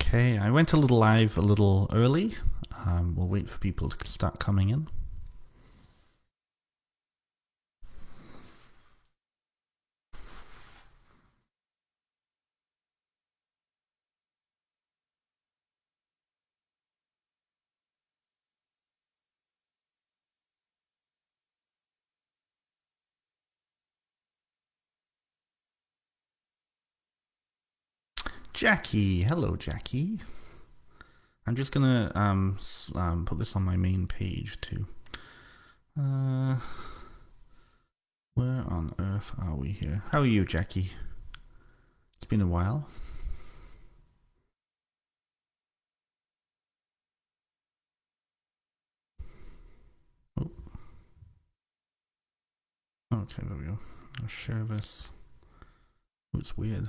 Okay, I went a little live a little early. We'll wait for people to start coming in. Jackie, hello Jackie. I'm just gonna put this on my main page too. Where on earth are we here? How are you, Jackie? It's been a while. Oh. Okay, there we go. I'll share this. Oh, it's weird.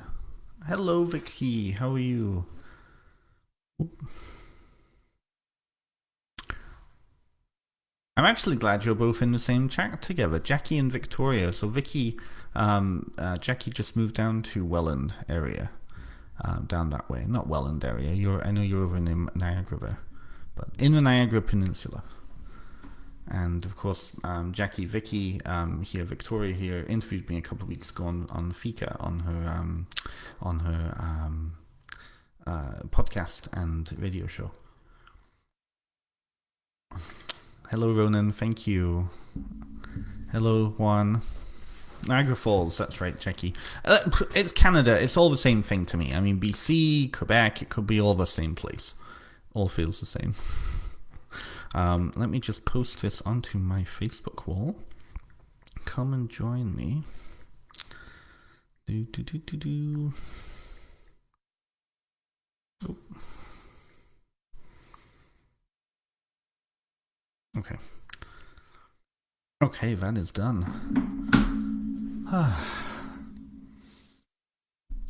Hello, Vicky. How are you? Oop. I'm actually glad you're both in the same chat together, Jackie and Victoria. So Vicky, Jackie just moved down to Welland area, down that way. Not Welland area. I know you're over in the Niagara there, but in the Niagara Peninsula. And of course, Jackie, Vicky here, Victoria here, interviewed me a couple of weeks ago on Fika on her podcast and radio show. Hello, Ronan. Thank you. Hello, Juan. Niagara Falls. That's right, Jackie. It's Canada. It's all the same thing to me. I mean, BC, Quebec. It could be all the same place. All feels the same. Let me just post this onto my Facebook wall. Come and join me. Oh. Okay. Okay, that is done.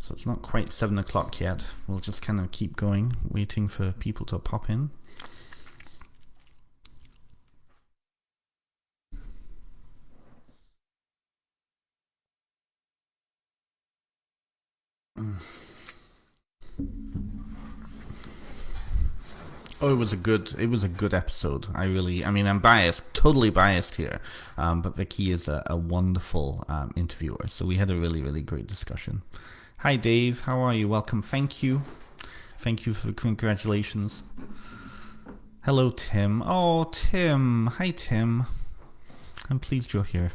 So it's not quite 7 o'clock yet. We'll just kind of keep going, waiting for people to pop in. Oh, it was a good episode. I'm biased, totally biased here, but Vicky is a wonderful interviewer. So we had a really, really great discussion. Hi, Dave. How are you? Welcome. Thank you for the congratulations. Hello, Tim. Oh, Tim. Hi, Tim. I'm pleased you're here.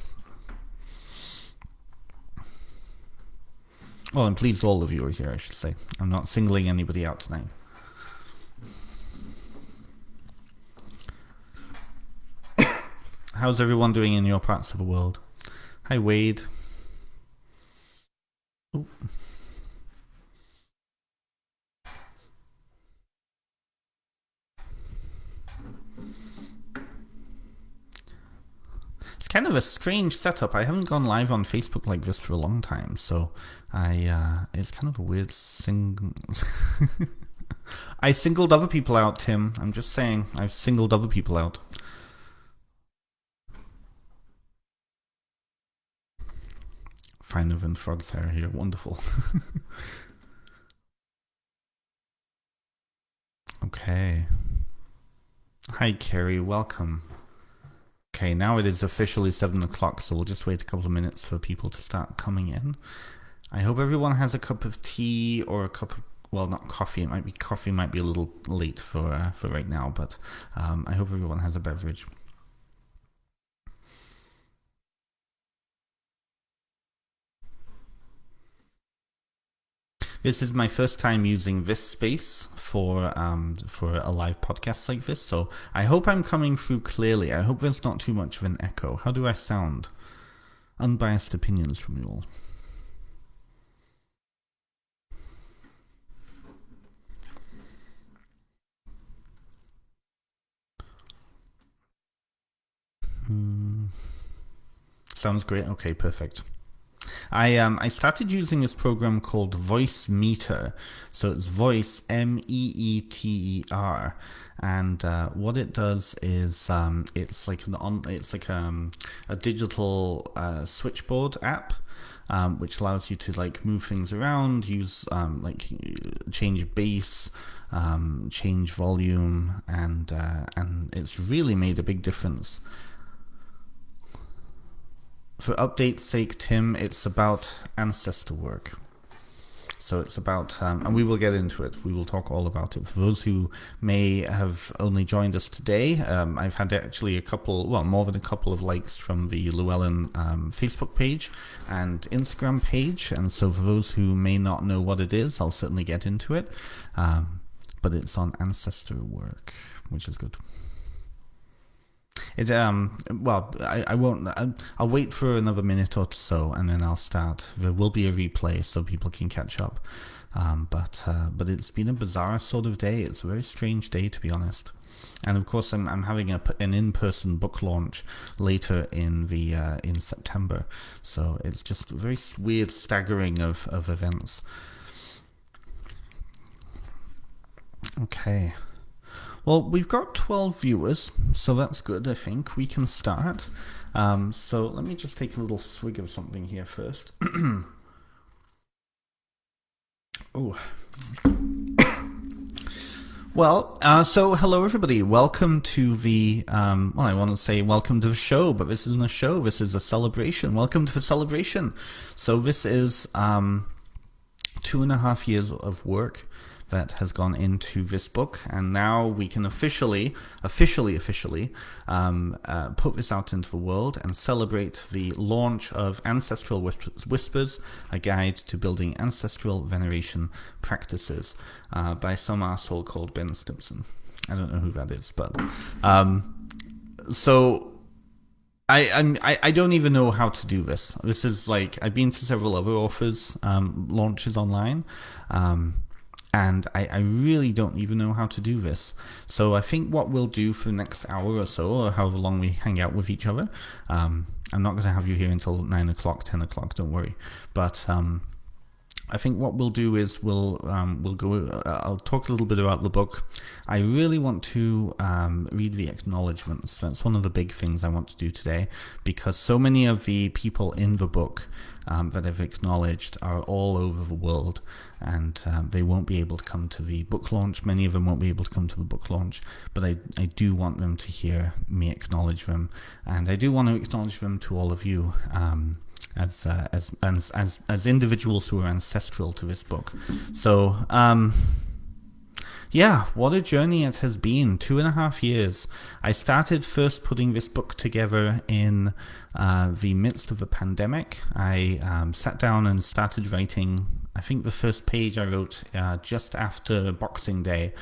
Well, I'm pleased all of you are here, I should say. I'm not singling anybody out tonight. How's everyone doing in your parts of the world? Hi, Wade. Ooh. It's kind of a strange setup. I haven't gone live on Facebook like this for a long time, so it's kind of a weird I singled other people out, Tim. I'm just saying, I've singled other people out. Finer than frog's hair here. Wonderful. Okay. Hi, Kerry. Welcome. Okay, now it is officially 7 o'clock, so we'll just wait a couple of minutes for people to start coming in. I hope everyone has a cup of tea or a cup of, well, not coffee. Coffee might be a little late for right now, but I hope everyone has a beverage. This is my first time using this space for a live podcast like this, so I hope I'm coming through clearly. I hope there's not too much of an echo. How do I sound? Unbiased opinions from you all. Sounds great. Okay, perfect. I started using this program called Voice Meter. So it's voice Meeter, and what it does is it's like a digital switchboard app. Which allows you to like move things around, use like change bass, change volume, and it's really made a big difference. For update's sake, Tim, it's about ancestor work. So it's about, and we will get into it. We will talk all about it. For those who may have only joined us today, I've had actually more than a couple of likes from the Llewellyn Facebook page and Instagram page. And so for those who may not know what it is, I'll certainly get into it. But it's on ancestor work, which is good. It I won't. I'll wait for another minute or so, and then I'll start. There will be a replay so people can catch up. But it's been a bizarre sort of day. It's a very strange day, to be honest. And of course, I'm having an in-person book launch later in September. So it's just a very weird staggering of events. Okay. Well, we've got 12 viewers, so that's good, I think. We can start. So let me just take a little swig of something here first. Oh. Well, so hello everybody. Welcome to the, I want to say welcome to the show, but this isn't a show. This is a celebration. Welcome to the celebration. So this is 2.5 years of work that has gone into this book, and now we can officially put this out into the world and celebrate the launch of Ancestral Whispers, a guide to building ancestral veneration practices, by some asshole called Ben Stimson. I don't know who that is, but so I don't even know how to do this. This is like, I've been to several other authors' launches online, and I really don't even know how to do this. So I think what we'll do for the next hour or so, or however long we hang out with each other, I'm not going to have you here until 9 o'clock, 10 o'clock, don't worry. But I think what we'll do is we'll go. I'll talk a little bit about the book. I really want to read the acknowledgements. That's one of the big things I want to do today, because so many of the people in the book that I've acknowledged are all over the world, and they won't be able to come to the book launch. Many of them won't be able to come to the book launch, but I do want them to hear me acknowledge them, and I do want to acknowledge them to all of you. As individuals who are ancestral to this book. So yeah, what a journey it has been. 2.5 years. I started first putting this book together in the midst of the pandemic. I sat down and started writing. I think the first page I wrote just after Boxing Day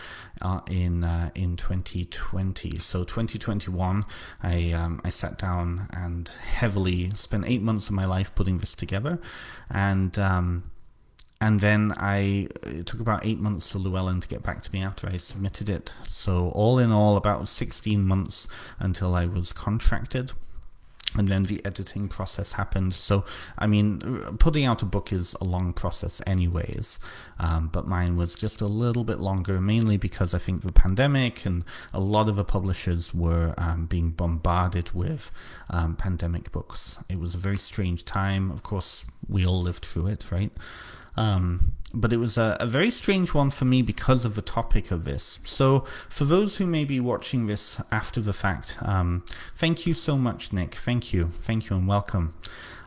in 2020. So 2021, I sat down and heavily spent 8 months of my life putting this together, and then it took about 8 months for Llewellyn to get back to me after I submitted it. So all in all, about 16 months until I was contracted. And then the editing process happened. So, I mean, putting out a book is a long process anyways. But mine was just a little bit longer, mainly because I think the pandemic and a lot of the publishers were being bombarded with pandemic books. It was a very strange time. Of course, we all lived through it, right? But it was a very strange one for me because of the topic of this. So for those who may be watching this after the fact, thank you so much, Nick. Thank you and welcome.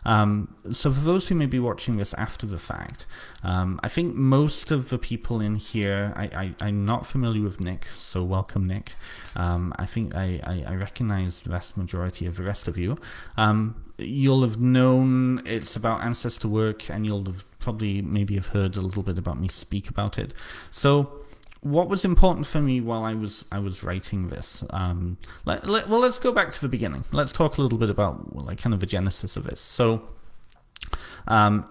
So for those who may be watching this after the fact, I think most of the people in here, I'm not familiar with Nick, so welcome, Nick. I think I recognize the vast majority of the rest of you. You'll have known it's about ancestor work, and you'll have probably maybe have heard a little bit about me speak about it. So what was important for me while I was writing this? Let's go back to the beginning. Let's talk a little bit about like kind of the genesis of this. So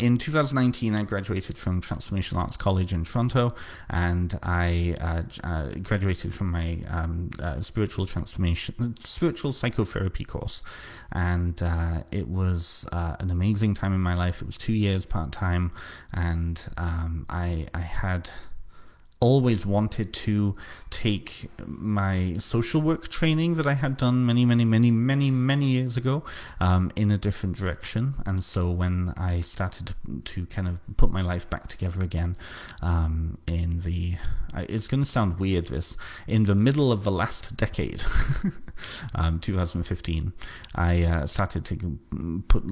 in 2019, I graduated from Transformational Arts College in Toronto, and I graduated from my spiritual psychotherapy course, and it was an amazing time in my life. It was 2 years part-time, and I had always wanted to take my social work training that I had done many years ago in a different direction. And so when I started to kind of put my life back together again in the, it's going to sound weird this, in the middle of the last decade, 2015, I started to put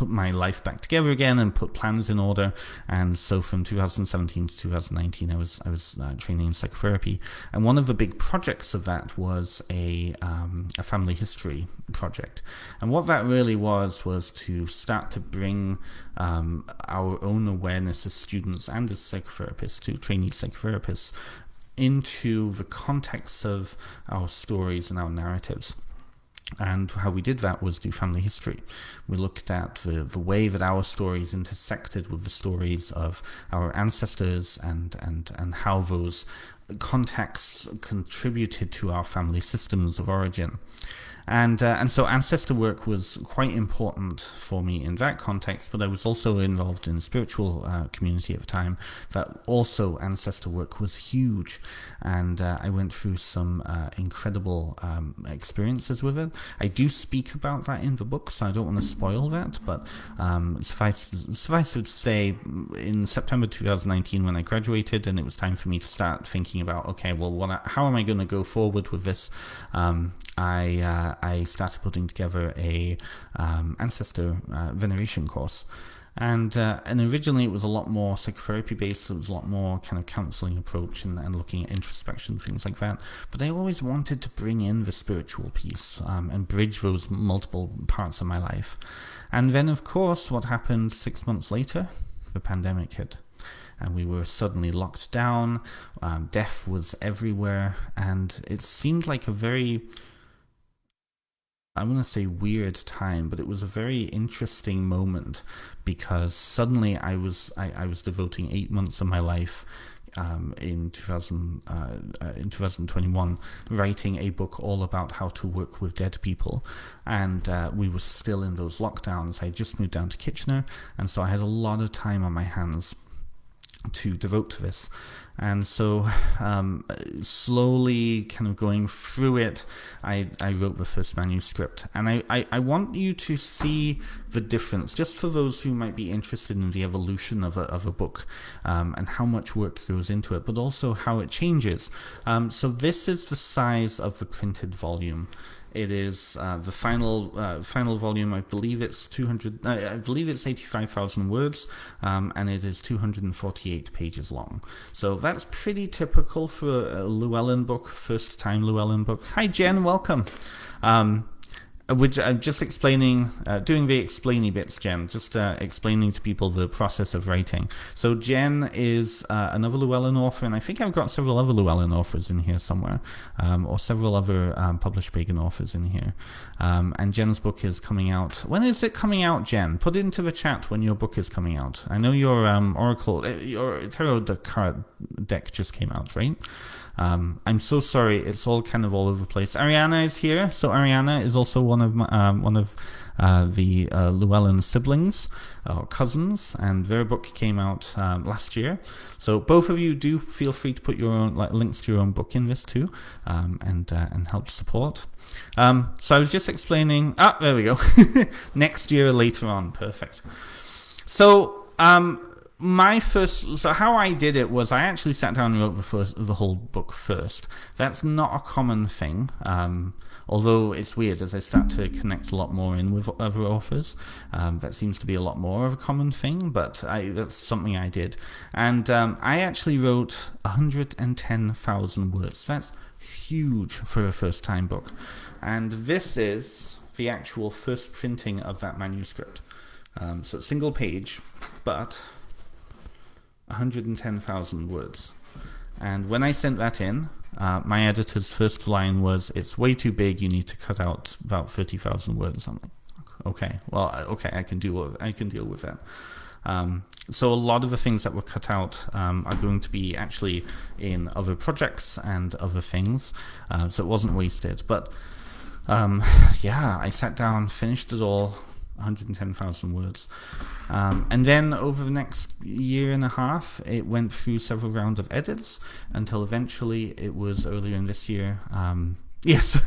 my life back together again and put plans in order. And so from 2017 to 2019, I was training in psychotherapy, and one of the big projects of that was a family history project. And what that really was to start to bring our own awareness as students and as psychotherapists, to trainee psychotherapists, into the context of our stories and our narratives. And how we did that was do family history. We looked at the way that our stories intersected with the stories of our ancestors and how those contexts contributed to our family systems of origin. And so ancestor work was quite important for me in that context, but I was also involved in a spiritual community at the time that also ancestor work was huge. And I went through some incredible experiences with it. I do speak about that in the book, so I don't want to spoil that, but suffice it to say, in September 2019 when I graduated and it was time for me to start thinking about, okay, well, how am I going to go forward with this? I started putting together a ancestor veneration course, and originally it was a lot more psychotherapy based. So it was a lot more kind of counseling approach and looking at introspection, things like that. But I always wanted to bring in the spiritual piece and bridge those multiple parts of my life. And then, of course, what happened 6 months later? The pandemic hit. And we were suddenly locked down. Death was everywhere, and it seemed like a very, I want to say weird time, but it was a very interesting moment, because suddenly I was devoting 8 months of my life in 2021 writing a book all about how to work with dead people, and we were still in those lockdowns. I had just moved down to Kitchener, and so I had a lot of time on my hands to devote to this. And so slowly kind of going through it, I wrote the first manuscript. And I want you to see the difference, just for those who might be interested in the evolution of a book and how much work goes into it, but also how it changes. So this is the size of the printed volume. It is the final volume. I believe it's 200. I believe it's 85,000 words, and it is 248 pages long. So that's pretty typical for a Llewellyn book, first time Llewellyn book. Hi Jen, welcome. Which I'm just explaining, doing the explainy bits, Jen, just explaining to people the process of writing. So Jen is another Llewellyn author, and I think I've got several other Llewellyn authors in here somewhere, or several other published pagan authors in here. And Jen's book is coming out. When is it coming out, Jen? Put it into the chat when your book is coming out. I know your Oracle, your Tarot card deck just came out, right? I'm so sorry, it's all kind of all over the place. Ariana is here, so Ariana is also one of the Llewellyn siblings or cousins, and their book came out last year. So both of you do feel free to put your own links to your own book in this too, and help support. So I was just explaining. There we go. Next year, later on, perfect. So so how I did it was I actually sat down and wrote the whole book first. That's not a common thing, although it's weird as I start to connect a lot more in with other authors. That seems to be a lot more of a common thing, but that's something I did. And I actually wrote 110,000 words. That's huge for a first-time book. And this is the actual first printing of that manuscript. So it's single page, but 110,000 words. And when I sent that in, my editor's first line was, "It's way too big, you need to cut out about 30,000 words." I'm like, okay, I can deal with that. So a lot of the things that were cut out are going to be actually in other projects and other things, so it wasn't wasted. But I sat down, finished it all, 110,000 words. And then over the next year and a half, it went through several rounds of edits until eventually it was earlier in this year. Yes,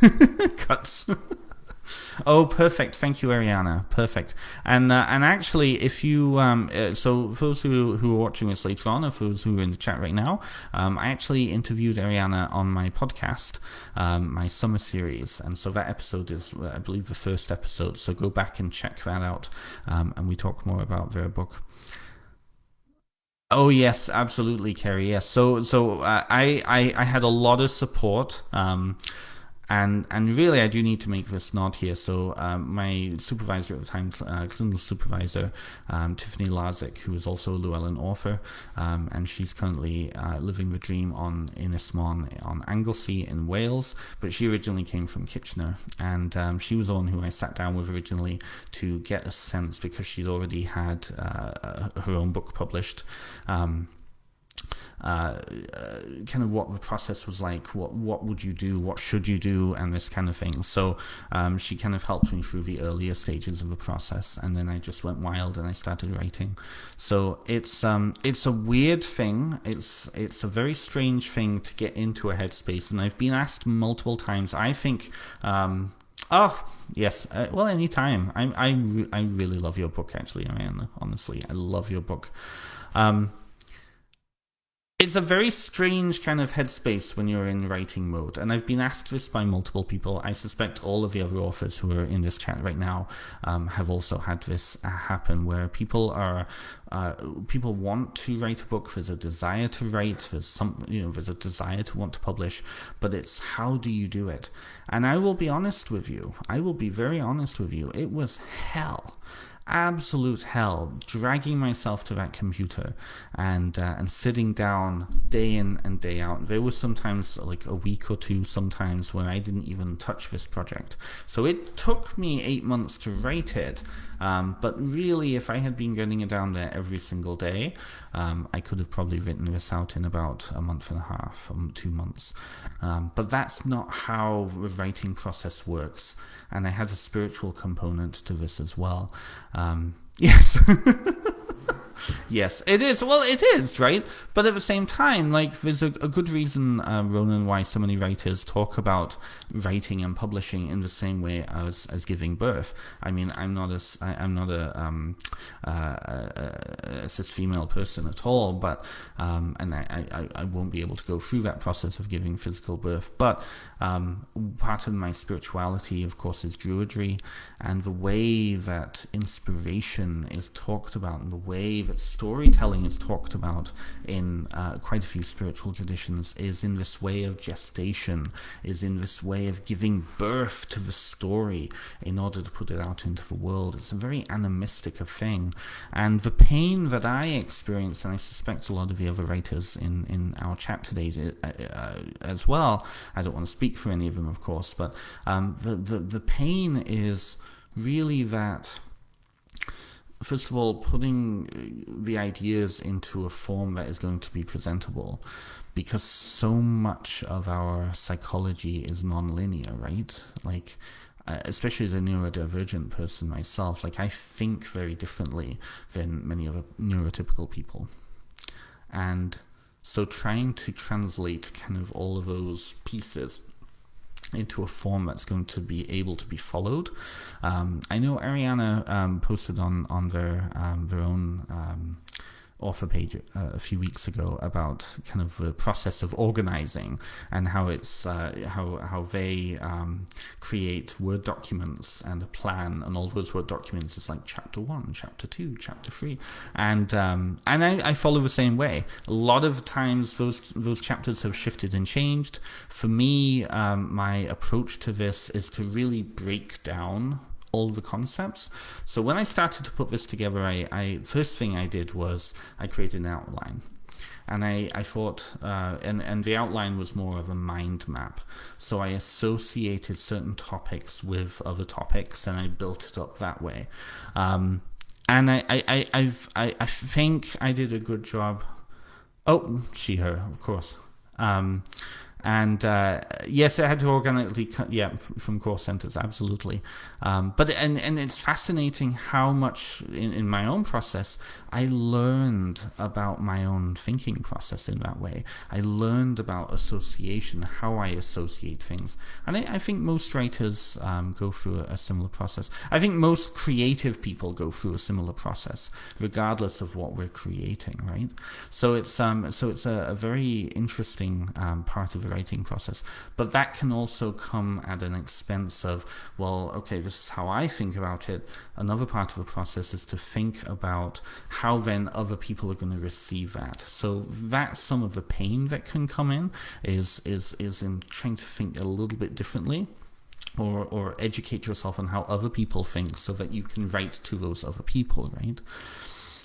cuts. Oh, perfect. Thank you, Ariana. Perfect. And actually, if you so for those who are watching this later on, or for those who are in the chat right now, I actually interviewed Ariana on my podcast, my summer series, and so that episode is, I believe, the first episode. So go back and check that out, and we talk more about their book. Oh yes, absolutely, Kerry. Yes. So I had a lot of support. And really, I do need to make this nod here. So my supervisor at the time, clinical supervisor, Tiffany Larzik, who is also a Llewellyn author, and she's currently living the dream in Ynysmon on Anglesey in Wales, but she originally came from Kitchener, and she was the one who I sat down with originally to get a sense, because she's already had her own book published, kind of what the process was like, what would you do, what should you do, and this kind of thing. So she kind of helped me through the earlier stages of the process, and then I just went wild and I started writing. So it's a weird thing. It's a very strange thing to get into a headspace, and I've been asked multiple times. I think. Oh yes, well, anytime. I really love your book, actually. I mean, honestly, I love your book. It's a very strange kind of headspace when you're in writing mode, and I've been asked this by multiple people. I suspect all of the other authors who are in this chat right now have also had this happen, where people want to write a book. There's a desire to write. There's a desire to want to publish, but it's how do you do it? And I will be honest with you. I will be very honest with you. It was hell. Absolute hell, dragging myself to that computer and sitting down day in and day out. There was sometimes like a week or two sometimes when I didn't even touch this project. So it took me 8 months to write it, but really, if I had been getting it down there every single day, I could have probably written this out in about a month and a half, 2 months. But that's not how the writing process works. And I had a spiritual component to this as well. Yes. Yes, it is. Well, it is, right? But at the same time, like, there's a good reason, Ronan, why so many writers talk about writing and publishing in the same way as giving birth. I mean, I'm not a cis female person at all, but and I won't be able to go through that process of giving physical birth. But part of my spirituality, of course, is Druidry, and the way that inspiration is talked about, and the way that storytelling is talked about in quite a few spiritual traditions is in this way of gestation, is in this way of giving birth to the story in order to put it out into the world. It's a very animistic thing, and the pain that I experienced, and I suspect a lot of the other writers in our chat today as well, I don't want to speak for any of them, of course, but the pain is really that, first of all, putting the ideas into a form that is going to be presentable, because so much of our psychology is non-linear, right? Like, especially as a neurodivergent person myself, like, I think very differently than many other neurotypical people. And so trying to translate kind of all of those pieces into a form that's going to be able to be followed. I know Ariana posted on their own author page a few weeks ago about kind of the process of organizing, and how it's how they create Word documents and a plan, and all those Word documents is like chapter 1, chapter 2, chapter 3, and I follow the same way. A lot of times those chapters have shifted and changed. For me, my approach to this is to really break down all the concepts. So when I started to put this together, I first thing I did was I created an outline. And I thought, and the outline was more of a mind map. So I associated certain topics with other topics, and I built it up that way. And I think I did a good job. Oh, she, her, of course. And yes, it had to organically, from core centers, absolutely. But it's fascinating how much in my own process I learned about my own thinking process in that way. I learned about association, how I associate things, and I think most writers go through a similar process. I think most creative people go through a similar process, regardless of what we're creating, right? So it's a very interesting part of the writing process, but that can also come at an expense of, well, okay, this is how I think about it. Another part of the process is to think about how then other people are going to receive that. So that's some of the pain that can come in, is in trying to think a little bit differently, or educate yourself on how other people think, so that you can write to those other people, right?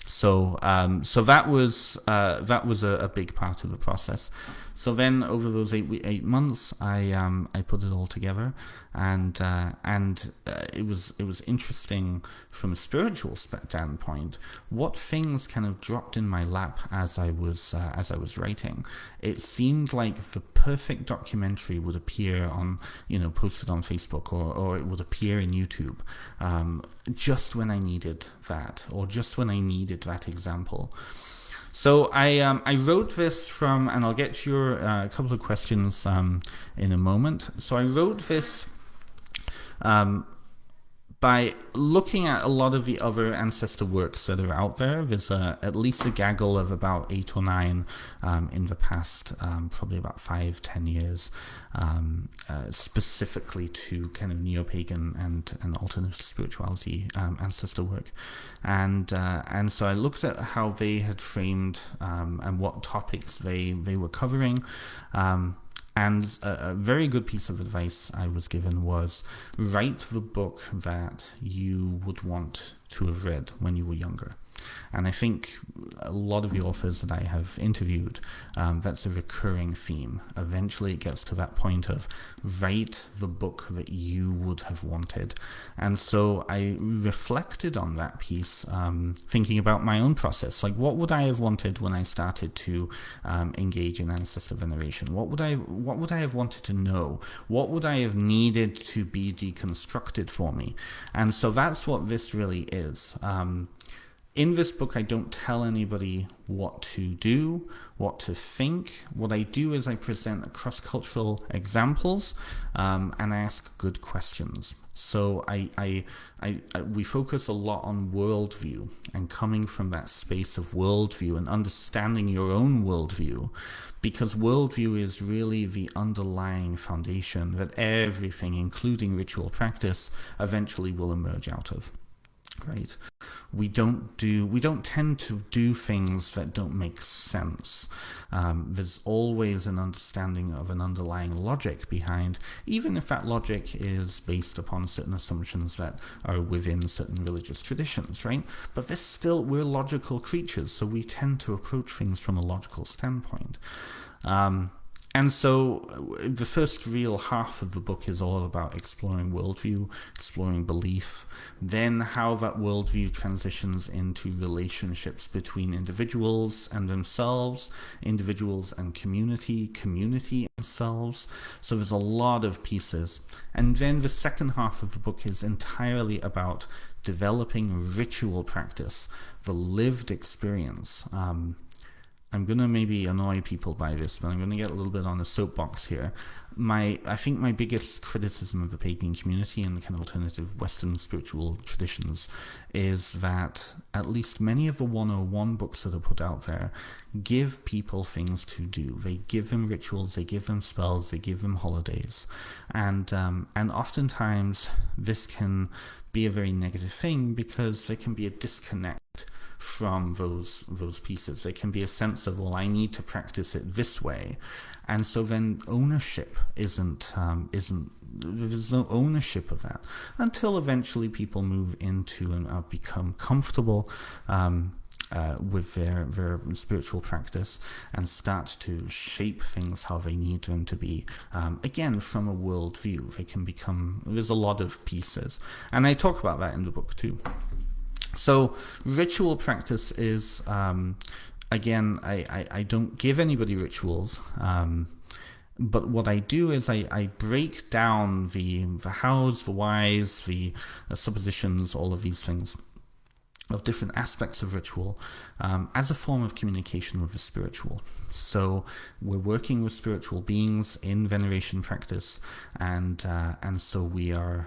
So that was a big part of the process. So then over those 8 months, I put it all together, and it was interesting from a spiritual standpoint. What things kind of dropped in my lap as I was writing. It seemed like the perfect documentary would appear on, posted on Facebook, or it would appear in YouTube, just when I needed that, or just when I needed that example. So I wrote this from, and I'll get to your couple of questions in a moment. So I wrote this by looking at a lot of the other ancestor works that are out there. There's at least a gaggle of about 8 or 9 in the past, probably about 5-10 years, specifically to kind of neo-pagan and alternative spirituality ancestor work. And so I looked at how they had framed and what topics they were covering. And a very good piece of advice I was given was, write the book that you would want to have read when you were younger. And I think a lot of the authors that I have interviewed, that's a recurring theme. Eventually it gets to that point of, write the book that you would have wanted. And so I reflected on that piece, thinking about my own process. Like, what would I have wanted when I started to engage in ancestor veneration? What would I have wanted to know? What would I have needed to be deconstructed for me? And so that's what this really is. In this book, I don't tell anybody what to do, what to think. What I do is I present cross-cultural examples, and I ask good questions. So we focus a lot on worldview, and coming from that space of worldview and understanding your own worldview, because worldview is really the underlying foundation that everything, including ritual practice, eventually will emerge out of. Right. We don't tend to do things that don't make sense. There's always an understanding of an underlying logic behind, even if that logic is based upon certain assumptions that are within certain religious traditions, right? But we're logical creatures, so we tend to approach things from a logical standpoint. And so the first real half of the book is all about exploring worldview, exploring belief, then how that worldview transitions into relationships between individuals and themselves, individuals and community, community and selves. So there's a lot of pieces. And then the second half of the book is entirely about developing ritual practice, the lived experience. I'm going to maybe annoy people by this, but I'm going to get a little bit on a soapbox here. I think my biggest criticism of the pagan community and the kind of alternative Western spiritual traditions is that at least many of the 101 books that are put out there give people things to do. They give them rituals, they give them spells, they give them holidays. And oftentimes this can be a very negative thing, because there can be a disconnect from those pieces. There can be a sense of, well, I need to practice it this way, and so then ownership isn't there's no ownership of that until eventually people move into and become comfortable with their spiritual practice and start to shape things how they need them to be. Again, from a worldview, there's a lot of pieces, and I talk about that in the book too. So ritual practice is, again, I don't give anybody rituals. But what I do is I break down the hows, the whys, the suppositions, all of these things of different aspects of ritual as a form of communication with the spiritual. So we're working with spiritual beings in veneration practice, and so we're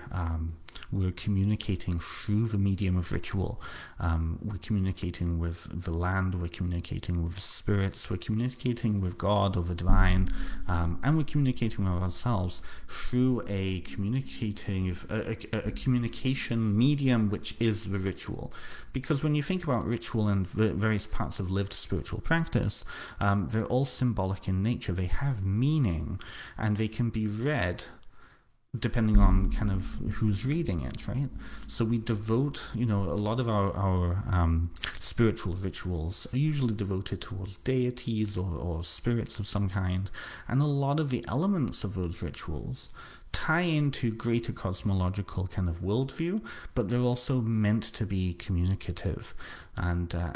communicating through the medium of ritual. We're communicating with the land, we're communicating with spirits, we're communicating with God or the divine, and we're communicating with ourselves through a communication medium, which is the ritual. Because when you think about ritual and various parts of lived spiritual practice, they're all symbolic in nature. They have meaning, and they can be read depending on kind of who's reading it, right? So we devote, a lot of our spiritual rituals are usually devoted towards deities or spirits of some kind, and a lot of the elements of those rituals tie into greater cosmological kind of worldview, but they're also meant to be communicative, and the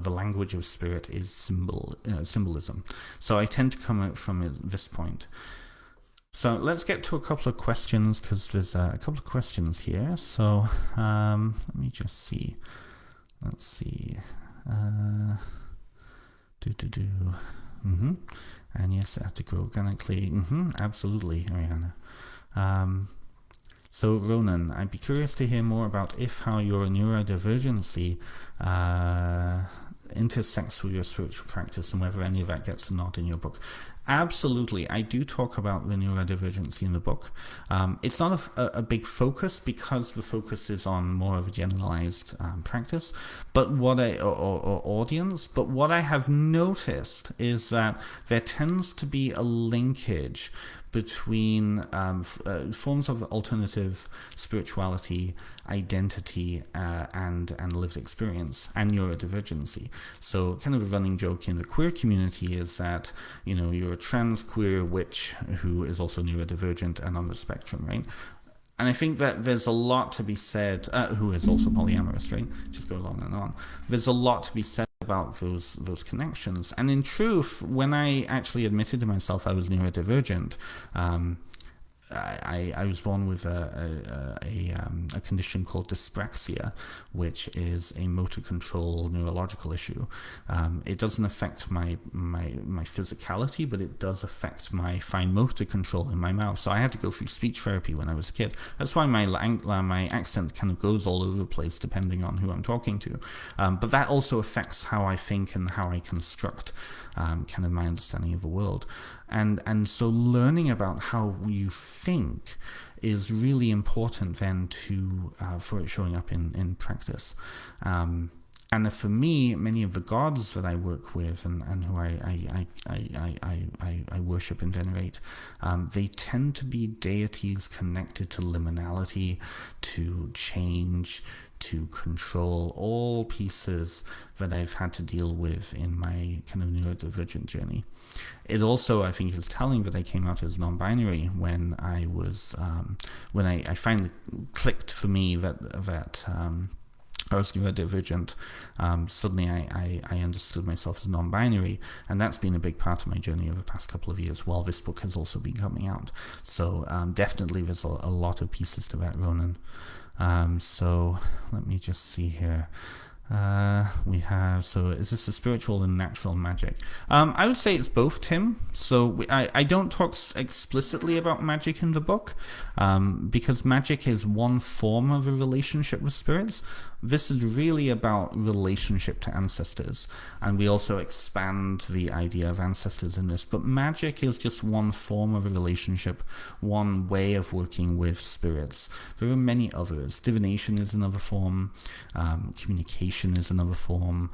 language of spirit is symbolism. So I tend to come out from this point. So let's get to a couple of questions, because there's a couple of questions here. So let me just see. Let's see. And yes, it has to grow organically. Absolutely, Ariana. So Ronan, I'd be curious to hear more about how your neurodivergency intersects with your spiritual practice, and whether any of that gets a nod in your book. Absolutely, I do talk about the neurodivergency in the book. It's not a big focus, because the focus is on more of a generalized practice, but what or audience. But what I have noticed is that there tends to be a linkage between forms of alternative spirituality, identity, and lived experience, and neurodivergency. So kind of a running joke in the queer community is that, you're a trans queer witch who is also neurodivergent and on the spectrum, right? And I think that there's a lot to be said, who is also polyamorous, right? Just goes on and on. There's a lot to be said about those connections. And in truth, when I actually admitted to myself I was neurodivergent, I was born with a condition called dyspraxia, which is a motor control neurological issue. It doesn't affect my physicality, but it does affect my fine motor control in my mouth. So I had to go through speech therapy when I was a kid. That's why my accent kind of goes all over the place depending on who I'm talking to. But that also affects how I think and how I construct kind of my understanding of the world. And so learning about how you think is really important then for it showing up in practice. And for me, many of the gods that I work with and who I worship and venerate, they tend to be deities connected to liminality, to change, to control, all pieces that I've had to deal with in my kind of neurodivergent journey. It also, I think, is telling that I came out as non-binary when I was, when I finally clicked for me that I was neurodivergent. Suddenly I understood myself as non-binary, and that's been a big part of my journey over the past couple of years, while this book has also been coming out. So definitely there's a lot of pieces to that, Ronan. So let me just see here. We have, so is this a spiritual and natural magic? I would say it's both, Tim. So I don't talk explicitly about magic in the book, because magic is one form of a relationship with spirits. This is really about relationship to ancestors, and we also expand the idea of ancestors in this, but magic is just one form of a relationship, one way of working with spirits. There are many others. Divination is another form, communication is another form,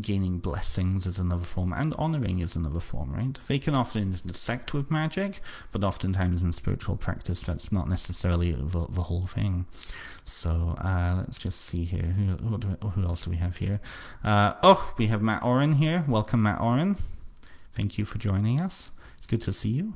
gaining blessings is another form, and honoring is another form, right? They can often intersect with magic, but oftentimes in spiritual practice that's not necessarily the whole thing. So let's just see here. Who else do we have here? We have Matt Oren here. Welcome, Matt Oren. Thank you for joining us. It's good to see you.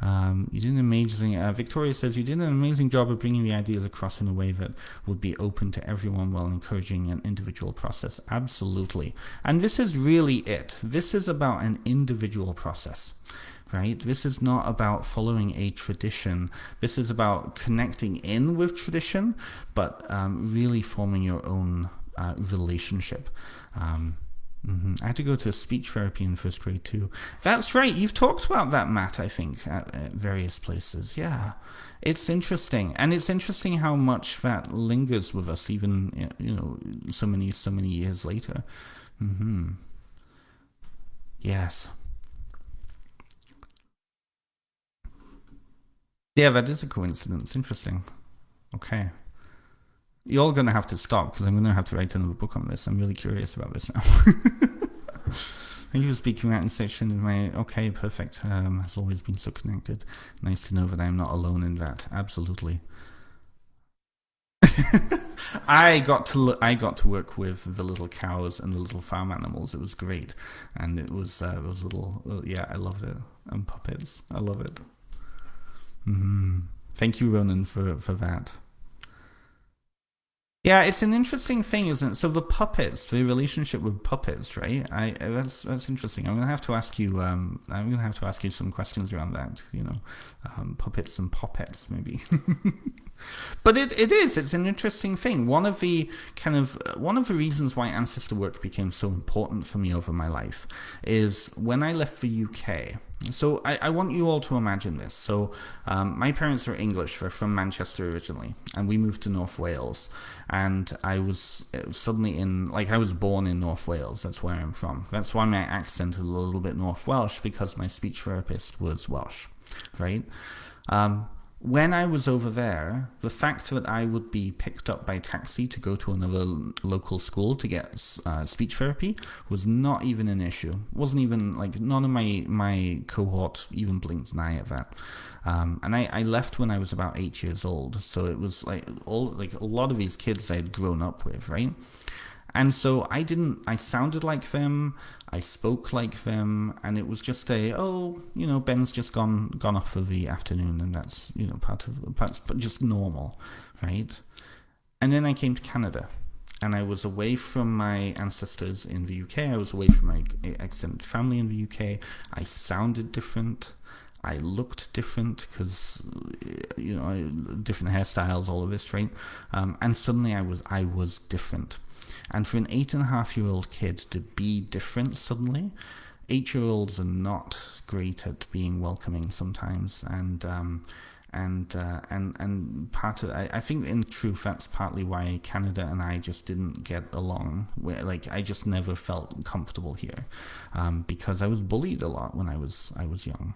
You did an amazing. Victoria says you did an amazing job of bringing the ideas across in a way that would be open to everyone while encouraging an individual process. Absolutely, and this is really it. This is about an individual process, right? This is not about following a tradition. This is about connecting in with tradition, but really forming your own relationship. I had to go to speech therapy in first grade too. That's right. You've talked about that, Matt, I think, at various places. Yeah. It's interesting. And it's interesting how much that lingers with us even, so many years later. Yes. Yeah, that is a coincidence. Interesting. Okay. You're all going to have to stop because I'm going to have to write another book on this. I'm really curious about this now. Thank you for speaking out in section. Okay, perfect. Has always been so connected. Nice to know that I'm not alone in that. Absolutely. I got to work with the little cows and the little farm animals. It was great, and it was little. Yeah, I loved it. And puppets. I love it. Thank you, Ronan, for that. Yeah, it's an interesting thing, isn't it? So the puppets, the relationship with puppets, right? That's interesting. I'm gonna have to ask you. I'm gonna have to ask you some questions around that. Puppets and poppets, maybe. But it's an interesting thing. One of the reasons why ancestor work became so important for me over my life is when I left the UK. So I want you all to imagine this. So my parents are English. They're from Manchester originally, and we moved to North Wales. And I was suddenly I was born in North Wales. That's where I'm from. That's why my accent is a little bit North Welsh, because my speech therapist was Welsh, right? When I was over there, the fact that I would be picked up by taxi to go to another local school to get speech therapy was not even an issue. Wasn't even none of my cohort even blinked an eye at that. And I left when I was about 8 years old, so it was a lot of these kids I had grown up with, right? And so I sounded like them, I spoke like them, and it was just Ben's just gone off for the afternoon, and that's, but just normal, right? And then I came to Canada, and I was away from my ancestors in the UK, I was away from my extended family in the UK, I sounded different, I looked different because, different hairstyles, all of this, right? And suddenly I was different. And for an 8.5-year-old kid to be different suddenly, 8-year-olds are not great at being welcoming sometimes, and part of I think in truth that's partly why Canada and I just didn't get along. I just never felt comfortable here, because I was bullied a lot when I was young,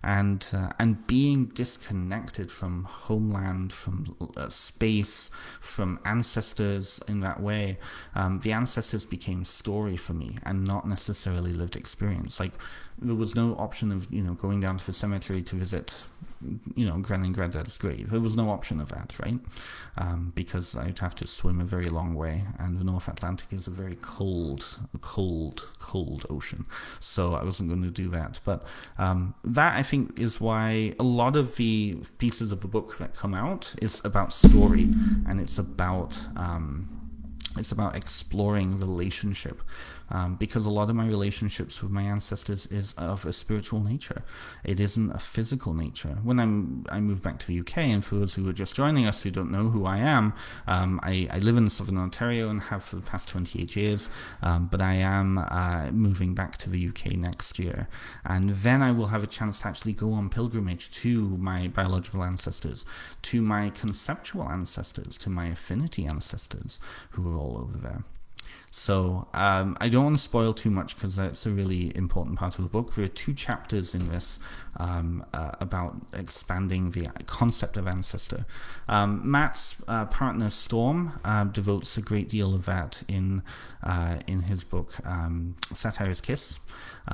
and being disconnected from homeland, from space, from ancestors in that way, the ancestors became story for me and not necessarily lived experience. There was no option of going down to the cemetery to visit Gran and Granddad's grave. There was no option of that, right? Because I'd have to swim a very long way, and the North Atlantic is a very cold ocean, so I wasn't going to do that. But that, I think, is why a lot of the pieces of the book that come out is about story, and it's about exploring relationship, because a lot of my relationships with my ancestors is of a spiritual nature. It isn't a physical nature. When I moved back to the UK, and for those who are just joining us who don't know who I am, I live in Southern Ontario and have for the past 28 years, but I am moving back to the UK next year, and then I will have a chance to actually go on pilgrimage to my biological ancestors, to my conceptual ancestors, to my affinity ancestors who are all over there. So I don't want to spoil too much because that's a really important part of the book. There are 2 chapters in this about expanding the concept of ancestor. Matt's partner Storm devotes a great deal of that in his book Satire's Kiss,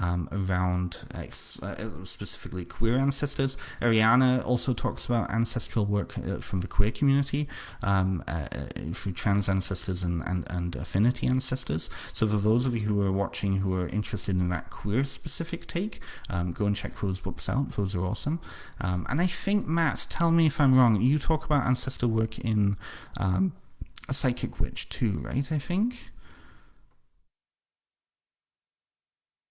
around specifically queer ancestors. Ariana also talks about ancestral work from the queer community, through trans ancestors and affinity minority ancestors. So for those of you who are watching who are interested in that queer specific take, go and check those books out. Those are awesome. And I think, Matt, tell me if I'm wrong, you talk about ancestral work in A Psychic Witch too, right? I think.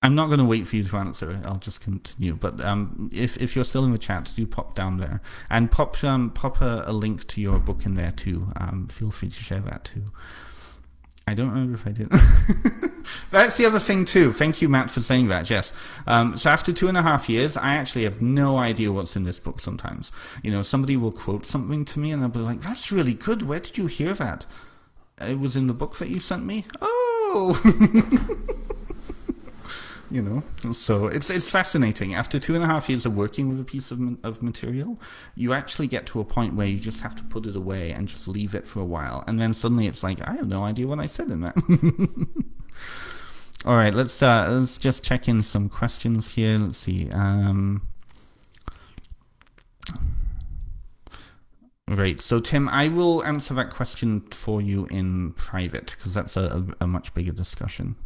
I'm not going to wait for you to answer. I'll just continue. But if you're still in the chat, do pop down there and pop a link to your book in there too. Feel free to share that too. I don't remember if I did. That's the other thing too. Thank you, Matt, for saying that. Yes. So after 2.5 years, I actually have no idea what's in this book sometimes. Somebody will quote something to me and I'll be like, that's really good. Where did you hear that? It was in the book that you sent me. Oh! So it's fascinating. After 2.5 years of working with a piece of material, you actually get to a point where you just have to put it away and just leave it for a while. And then suddenly it's like, I have no idea what I said in that. All right, let's just check in some questions here. Let's see. Right, so Tim, I will answer that question for you in private because that's a much bigger discussion.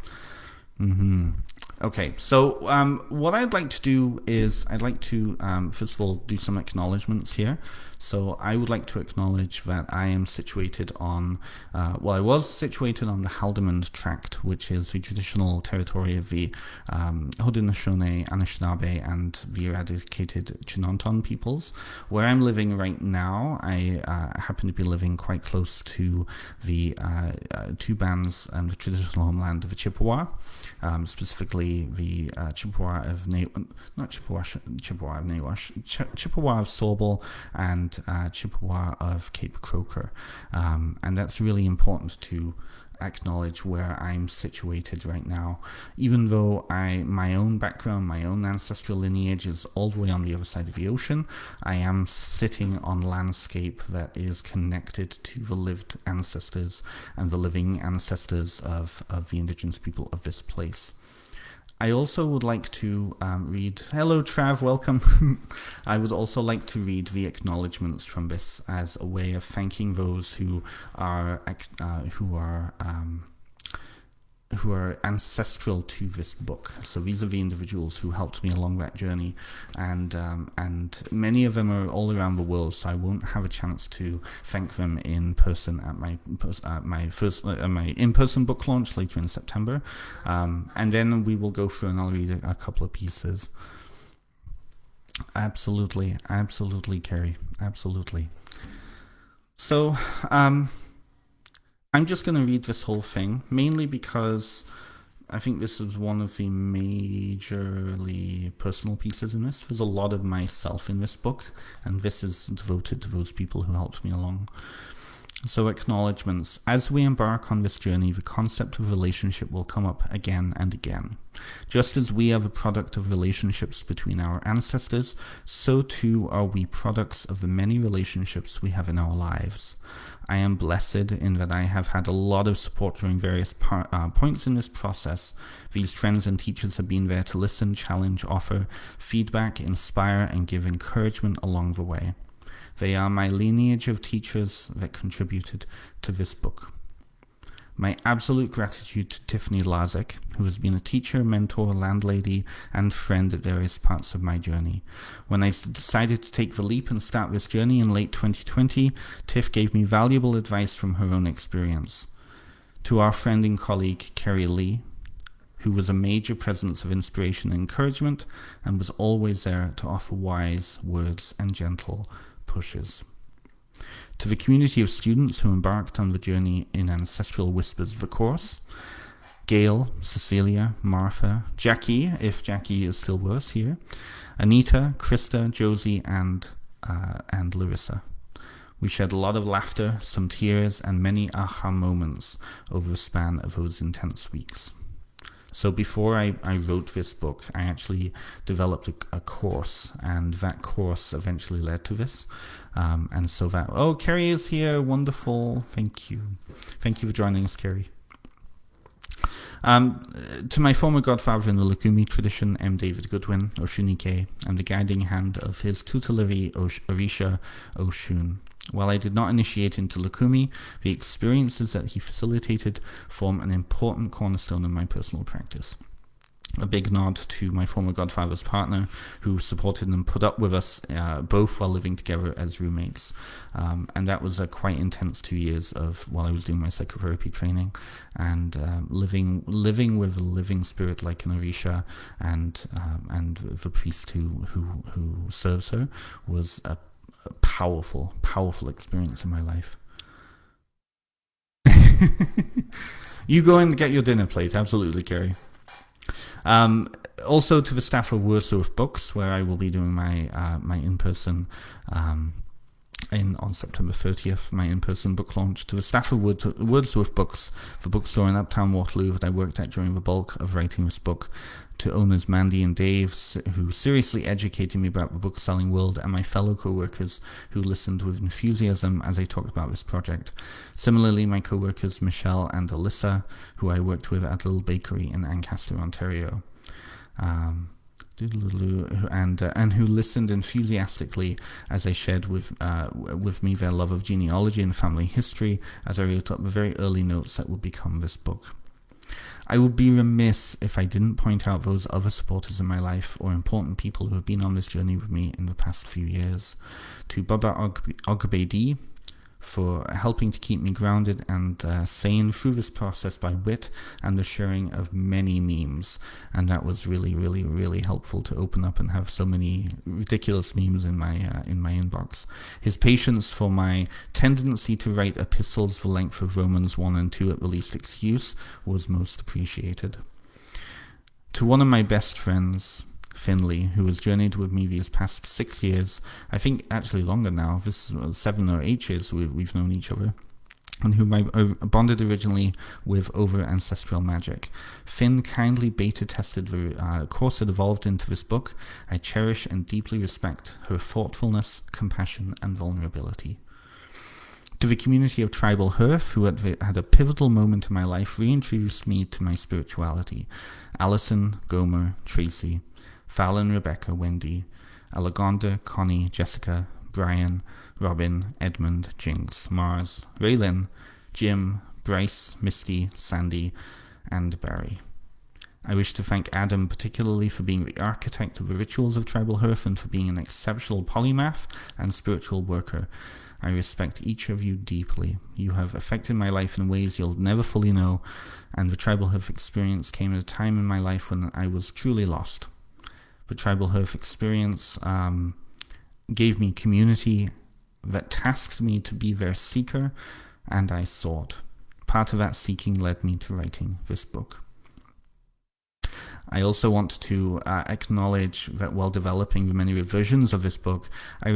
Okay, so what I'd like to do is I'd like to first of all do some acknowledgements here. So I would like to acknowledge that I am situated on, I was situated on the Haldimand Tract, which is the traditional territory of the Haudenosaunee, Anishinaabe, and the eradicated Chinonton peoples. Where I'm living right now, I happen to be living quite close to the two bands and the traditional homeland of the Chippewa, specifically the Chippewa of Chippewa of Sobel and Chippewa of Cape Croker, and that's really important to acknowledge where I'm situated right now. Even though my own background, my own ancestral lineage is all the way on the other side of the ocean, I am sitting on landscape that is connected to the lived ancestors and the living ancestors of the indigenous people of this place. I also would like to read, hello Trav, welcome. I would also like to read the acknowledgements from this as a way of thanking those who are ancestral to this book. So these are the individuals who helped me along that journey, and many of them are all around the world, so I won't have a chance to thank them in person at my in-person book launch later in September, and then we will go through and I'll read a couple of pieces. Absolutely, Kerry, absolutely. So I'm just going to read this whole thing, mainly because I think this is one of the majorly personal pieces in this. There's a lot of myself in this book, and this is devoted to those people who helped me along. So acknowledgements. As we embark on this journey, the concept of relationship will come up again and again. Just as we are the product of relationships between our ancestors, so too are we products of the many relationships we have in our lives. I am blessed in that I have had a lot of support during various points in this process. These friends and teachers have been there to listen, challenge, offer feedback, inspire, and give encouragement along the way. They are my lineage of teachers that contributed to this book. My absolute gratitude to Tiffany Lazek, who has been a teacher, mentor, landlady, and friend at various parts of my journey. When I decided to take the leap and start this journey in late 2020, Tiff gave me valuable advice from her own experience. To our friend and colleague, Kerry Lee, who was a major presence of inspiration and encouragement, and was always there to offer wise words and gentle pushes. To the community of students who embarked on the journey in Ancestral Whispers, the course, Gail, Cecilia, Martha, Jackie, if Jackie is still with us here, Anita, Krista, Josie, and Larissa. We shared a lot of laughter, some tears, and many aha moments over the span of those intense weeks. So before I wrote this book, I actually developed a course, and that course eventually led to this. And so that, oh, Kerry is here, wonderful, thank you. Thank you for joining us, Kerry. To my former godfather in the Lukumi tradition, M. David Goodwin, Oshunike, and the guiding hand of his tutelary Orisha Oshun. While I did not initiate into Lukumi, the experiences that he facilitated form an important cornerstone in my personal practice. A big nod to my former godfather's partner, who supported and put up with us both while living together as roommates. And that was a quite intense 2 years of while I was doing my psychotherapy training, and living with a living spirit like an Orisha, and the priest who serves her was a powerful experience in my life. You go and get your dinner plate, absolutely, Kerry. Also to the staff of Wordsworth Books, where I will be doing my my in-person on September 30th, my in-person book launch. To the staff of Wordsworth Books, the bookstore in Uptown Waterloo that I worked at during the bulk of writing this book. To owners Mandy and Dave, who seriously educated me about the book-selling world, and my fellow co-workers who listened with enthusiasm as I talked about this project. Similarly, my co-workers Michelle and Alyssa, who I worked with at Little Bakery in Ancaster, Ontario. And who listened enthusiastically as I shared with me their love of genealogy and family history as I wrote up the very early notes that would become this book. I would be remiss if I didn't point out those other supporters in my life or important people who have been on this journey with me in the past few years. To Baba Ogbedi for helping to keep me grounded and sane through this process by wit and the sharing of many memes. And that was really, really, really helpful to open up and have so many ridiculous memes in my inbox. His patience for my tendency to write epistles the length of Romans 1 and 2 at the least excuse was most appreciated. To one of my best friends, Finley, who has journeyed with me these past 6 years, I think actually longer now, this is 7 or 8 years we've known each other, and whom I bonded originally with over ancestral magic. Finn kindly beta-tested the course that evolved into this book. I cherish and deeply respect her thoughtfulness, compassion, and vulnerability. To the community of Tribal Hearth, who had a pivotal moment in my life, reintroduced me to my spirituality. Alison, Gomer, Tracy, Fallon, Rebecca, Wendy, Alagonda, Connie, Jessica, Brian, Robin, Edmund, Jinx, Mars, Raylin, Jim, Bryce, Misty, Sandy, and Barry. I wish to thank Adam particularly for being the architect of the rituals of Tribal Hearth and for being an exceptional polymath and spiritual worker. I respect each of you deeply. You have affected my life in ways you'll never fully know, and the Tribal Hearth experience came at a time in my life when I was truly lost. The Tribal Hearth experience gave me community that tasked me to be their seeker, and I sought. Part of that seeking led me to writing this book. I also want to acknowledge that while developing the many revisions of this book, I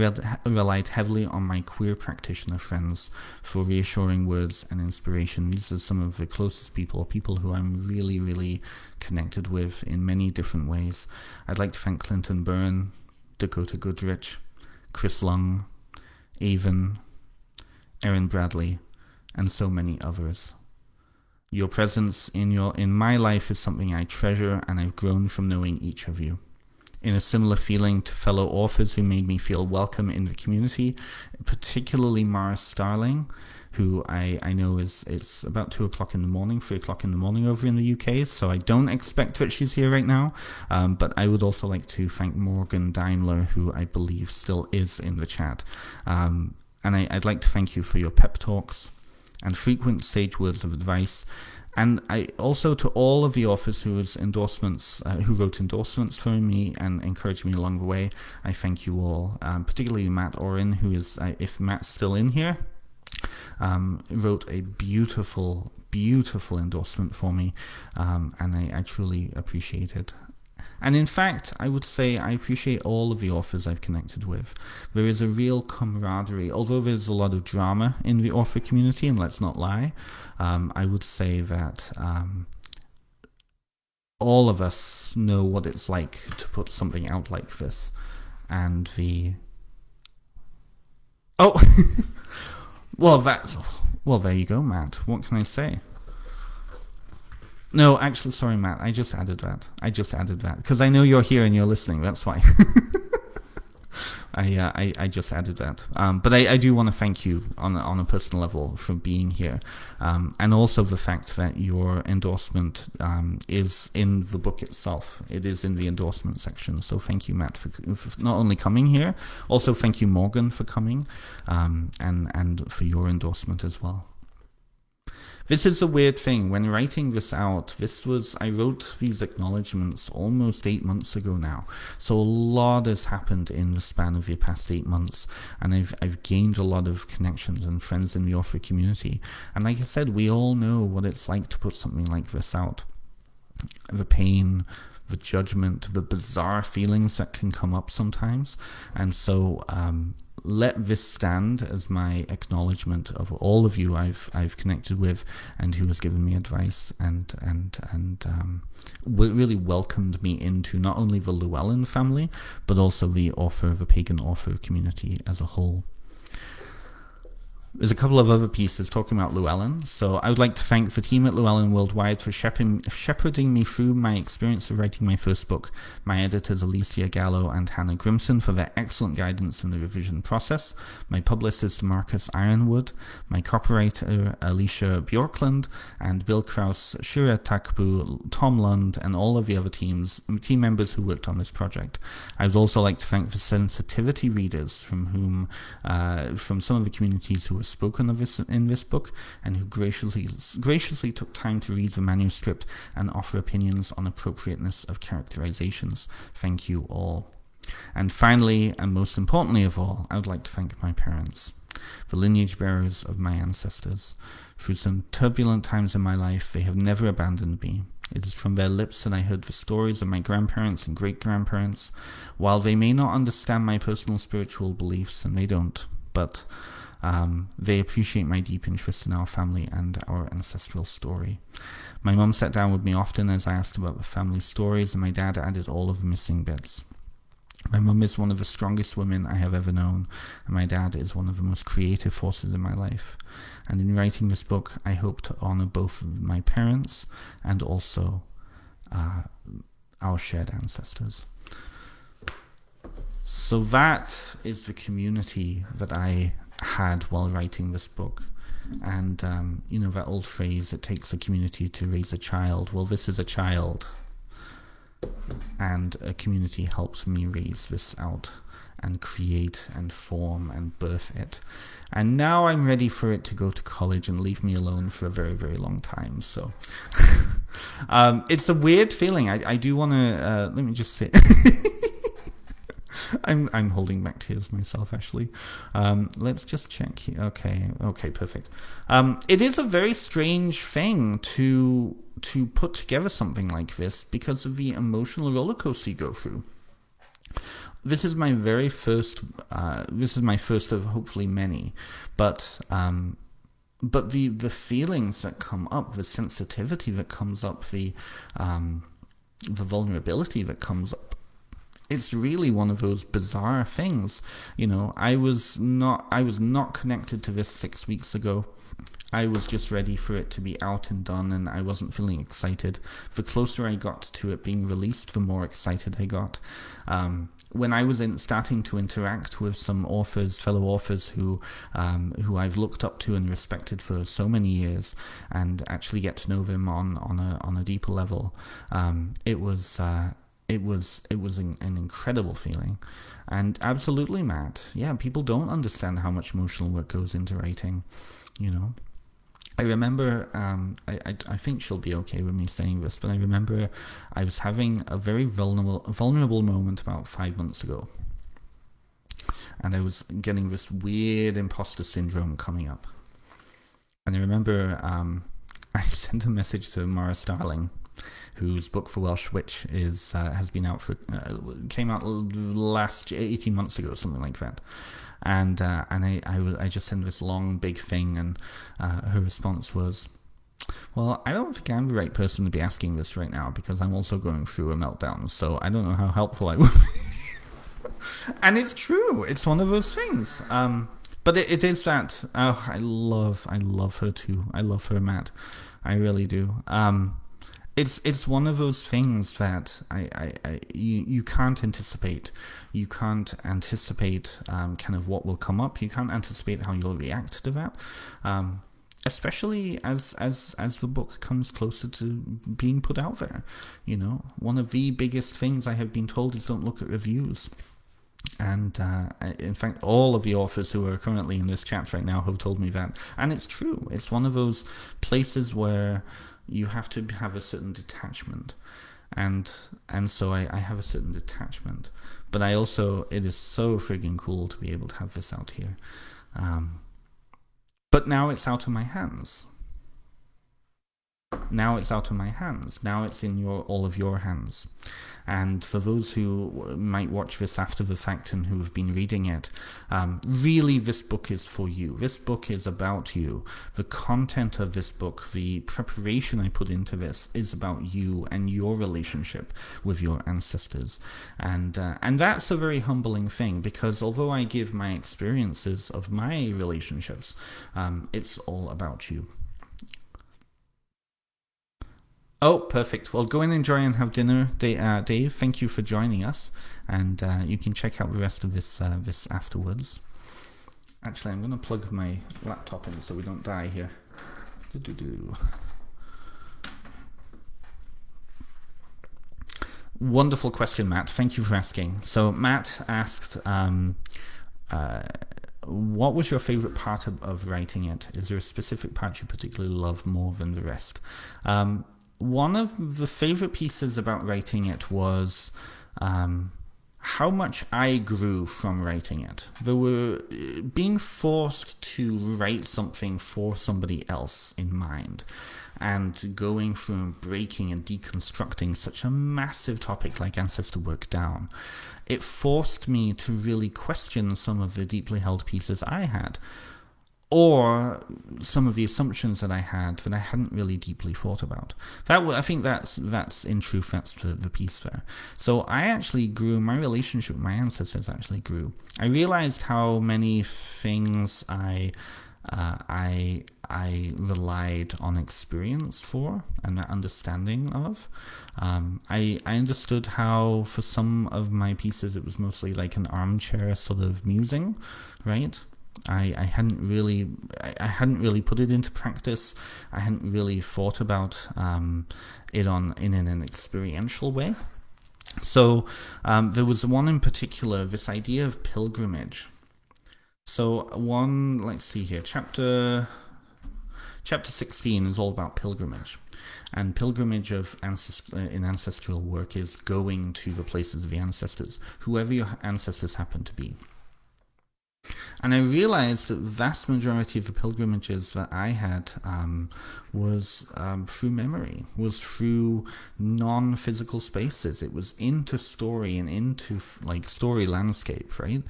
relied heavily on my queer practitioner friends for reassuring words and inspiration. These are some of the closest people who I'm really, really connected with in many different ways. I'd like to thank Clinton Byrne, Dakota Goodrich, Chris Lung, Avon, Erin Bradley, and so many others. Your presence in my life is something I treasure, and I've grown from knowing each of you. In a similar feeling to fellow authors who made me feel welcome in the community, particularly Mara Starling, who I know it's about 2 o'clock in the morning, 3 o'clock in the morning over in the UK, so I don't expect that she's here right now. But I would also like to thank Morgan Daimler, who I believe still is in the chat. And I'd like to thank you for your pep talks and frequent sage words of advice. And I also, to all of the authors who wrote endorsements for me and encouraged me along the way, I thank you all, particularly Matt Oren, who is, if Matt's still in here, wrote a beautiful, beautiful endorsement for me, and I truly appreciate it. And in fact, I would say I appreciate all of the authors I've connected with. There is a real camaraderie, although there's a lot of drama in the author community, and let's not lie. I would say that all of us know what it's like to put something out like this. And well, there you go, Matt. What can I say? No, actually, sorry, Matt. I just added that because I know you're here and you're listening. That's why. I just added that. But I do want to thank you on a personal level for being here, and also the fact that your endorsement is in the book itself. It is in the endorsement section. So thank you, Matt, for not only coming here, also thank you, Morgan, for coming, and for your endorsement as well. This is the weird thing. When writing this out, I wrote these acknowledgements almost 8 months ago now. So a lot has happened in the span of the past 8 months, and I've gained a lot of connections and friends in the author community. And like I said, we all know what it's like to put something like this out. The pain, the judgment, the bizarre feelings that can come up sometimes. And so let this stand as my acknowledgement of all of you I've connected with and who has given me advice and really welcomed me into not only the Llewellyn family, but also the pagan author community as a whole. There's a couple of other pieces talking about Llewellyn. So I would like to thank the team at Llewellyn Worldwide for shepherding me through my experience of writing my first book, my editors Alicia Gallo and Hannah Grimson for their excellent guidance in the revision process, my publicist Marcus Ironwood, my copywriter Alicia Bjorkland, and Bill Kraus, Shira Takbu, Tom Lund, and all of the other team members who worked on this project. I would also like to thank the sensitivity readers from some of the communities who spoken of this in this book, and who graciously took time to read the manuscript and offer opinions on appropriateness of characterizations. Thank you all. And finally, and most importantly of all, I would like to thank my parents, the lineage bearers of my ancestors. Through some turbulent times in my life, they have never abandoned me. It is from their lips that I heard the stories of my grandparents and great-grandparents. While they may not understand my personal spiritual beliefs, and they don't, but they appreciate my deep interest in our family and our ancestral story. My mum sat down with me often as I asked about the family stories, and my dad added all of the missing bits. My mum is one of the strongest women I have ever known, and my dad is one of the most creative forces in my life. And in writing this book, I hope to honor both my parents and also our shared ancestors. So that is the community that I had while writing this book. And that old phrase, it takes a community to raise a child. Well, this is a child, and a community helps me raise this out and create and form and birth it. And now I'm ready for it to go to college and leave me alone for a very, very long time. So it's a weird feeling. I do want to let me just say I'm holding back tears myself, actually. Let's just check here. Okay, perfect. It is a very strange thing to put together something like this because of the emotional roller coaster you go through. This is my very first. This is my first of hopefully many, but the feelings that come up, the sensitivity that comes up, the vulnerability that comes up. It's really one of those bizarre things. I was not connected to this 6 weeks ago. I was just ready for it to be out and done, and I wasn't feeling excited. The closer I got to it being released, the more excited I got. When I was starting to interact with some fellow authors who I've looked up to and respected for so many years, and actually get to know them on a deeper level, it was an incredible feeling. And absolutely, Matt, yeah, people don't understand how much emotional work goes into writing. I remember, I think she'll be okay with me saying this, but I remember I was having a very vulnerable moment about 5 months ago. And I was getting this weird imposter syndrome coming up. And I remember I sent a message to Mara Starling, whose book For Welsh Witch has been out came out last 18 months ago, something like that. And I just sent this long big thing, and her response was, well, I don't think I'm the right person to be asking this right now because I'm also going through a meltdown, so I don't know how helpful I would be. And it's true. It's one of those things. But it is that. Oh, I love her too. I love her, Matt. I really do. It's one of those things that you can't anticipate. You can't anticipate kind of what will come up. You can't anticipate how you'll react to that. Especially as the book comes closer to being put out there. You know, one of the biggest things I have been told is don't look at reviews. And in fact, all of the authors who are currently in this chat right now have told me that. And it's true. It's one of those places where you have to have a certain detachment. And so I have a certain detachment. But I also, it is so friggin' cool to be able to have this out here. But now it's out of my hands. Now it's out of my hands. Now it's in all of your hands. And for those who might watch this after the fact and who have been reading it, really this book is for you. This book is about you. The content of this book, the preparation I put into this is about you and your relationship with your ancestors. And that's a very humbling thing, because although I give my experiences of my relationships, it's all about you. Oh, perfect. Well, go and enjoy and have dinner, Dave. Thank you for joining us, and you can check out the rest of this afterwards. Actually, I'm going to plug my laptop in so we don't die here. Wonderful question, Matt. Thank you for asking. So Matt asked, what was your favorite part of writing it? Is there a specific part you particularly love more than the rest? One of the favorite pieces about writing it was how much I grew from writing it. There were being forced to write something for somebody else in mind, and going through breaking and deconstructing such a massive topic like ancestor work down. It forced me to really question some of the deeply held pieces I had, or some of the assumptions that I had that I hadn't really deeply thought about. I think that's in truth, that's the piece there. So I actually grew, my relationship with my ancestors actually grew. I realized how many things I relied on experience for and that understanding of. I understood how for some of my pieces it was mostly like an armchair sort of musing, right? I hadn't really put it into practice. I hadn't really thought about it in an experiential way. So there was one in particular, this idea of pilgrimage. So let's see here, chapter 16 is all about pilgrimage. And pilgrimage in ancestral work is going to the places of the ancestors, whoever your ancestors happen to be. And I realized that the vast majority of the pilgrimages that I had was through memory, was through non-physical spaces. It was into story and into like story landscape, right?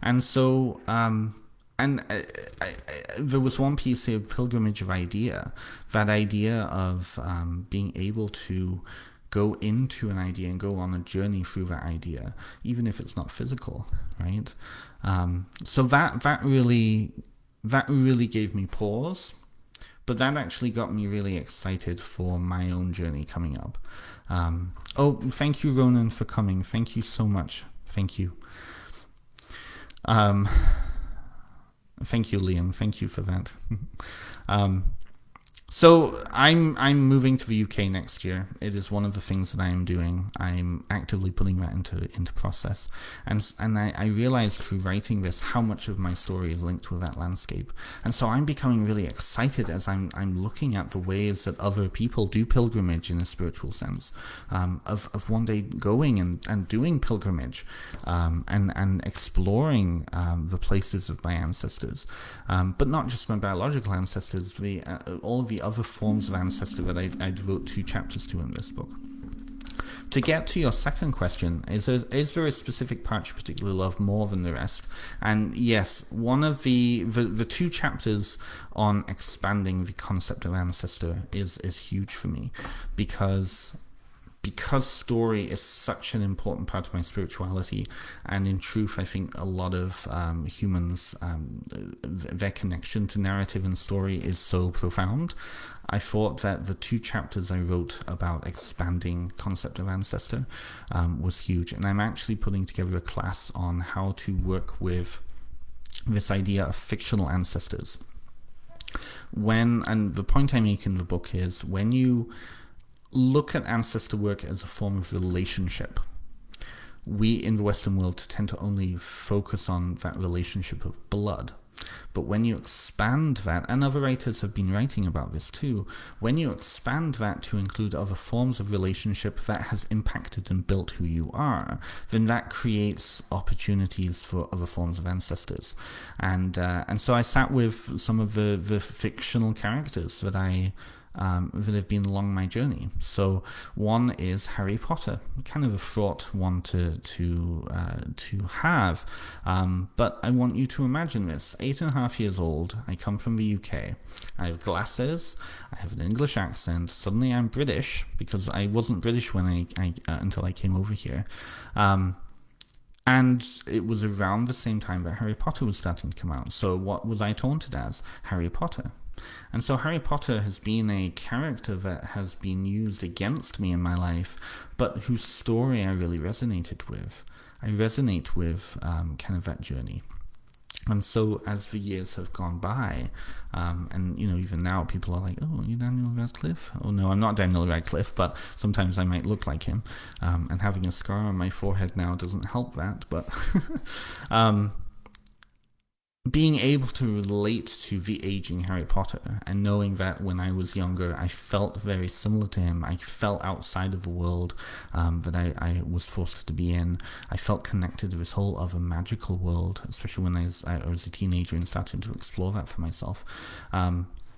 And so, there was one piece of pilgrimage of idea, that idea of being able to go into an idea and go on a journey through that idea, even if it's not physical, right? So that really gave me pause, but that actually got me really excited for my own journey coming up. Oh, thank you, Ronan, for coming. Thank you so much. Thank you. Thank you, Liam. Thank you for that. So I'm moving to the UK next year. It is one of the things that I am doing. I'm actively putting that into process, and I realized through writing this how much of my story is linked with that landscape. And so I'm becoming really excited as I'm looking at the ways that other people do pilgrimage in a spiritual sense, of one day going and doing pilgrimage, and exploring the places of my ancestors, but not just my biological ancestors, all of the other forms of ancestor that I devote 2 chapters to in this book. To get to your second question, is there a specific part you particularly love more than the rest? And yes, one of the 2 chapters on expanding the concept of ancestor is huge for me, because because story is such an important part of my spirituality, and in truth, I think a lot of humans, their connection to narrative and story is so profound. I thought that the 2 chapters I wrote about expanding concept of ancestor was huge, and I'm actually putting together a class on how to work with this idea of fictional ancestors. And the point I make in the book is, when you look at ancestor work as a form of relationship, we in the Western world tend to only focus on that relationship of blood. But when you expand that, and other writers have been writing about this too, when you expand that to include other forms of relationship that has impacted and built who you are, then that creates opportunities for other forms of ancestors. And so I sat with some of the fictional characters that that have been along my journey. So one is Harry Potter, kind of a fraught one to have, but I want you to imagine this. 8.5 years old, I come from the UK, I have glasses, I have an English accent, suddenly I'm British, because I wasn't British when until I came over here. And it was around the same time that Harry Potter was starting to come out. So what was I taunted as? Harry Potter. And so Harry Potter has been a character that has been used against me in my life, but whose story I really resonated with. I resonate with kind of that journey. And so as the years have gone by, and even now people are like, oh, are you Daniel Radcliffe? Oh no, I'm not Daniel Radcliffe, but sometimes I might look like him. And having a scar on my forehead now doesn't help that, but being able to relate to the aging Harry Potter, and knowing that when I was younger I felt very similar to him. I felt outside of the world that I was forced to be in. I felt connected to this whole other magical world, especially when I was a teenager and started to explore that for myself.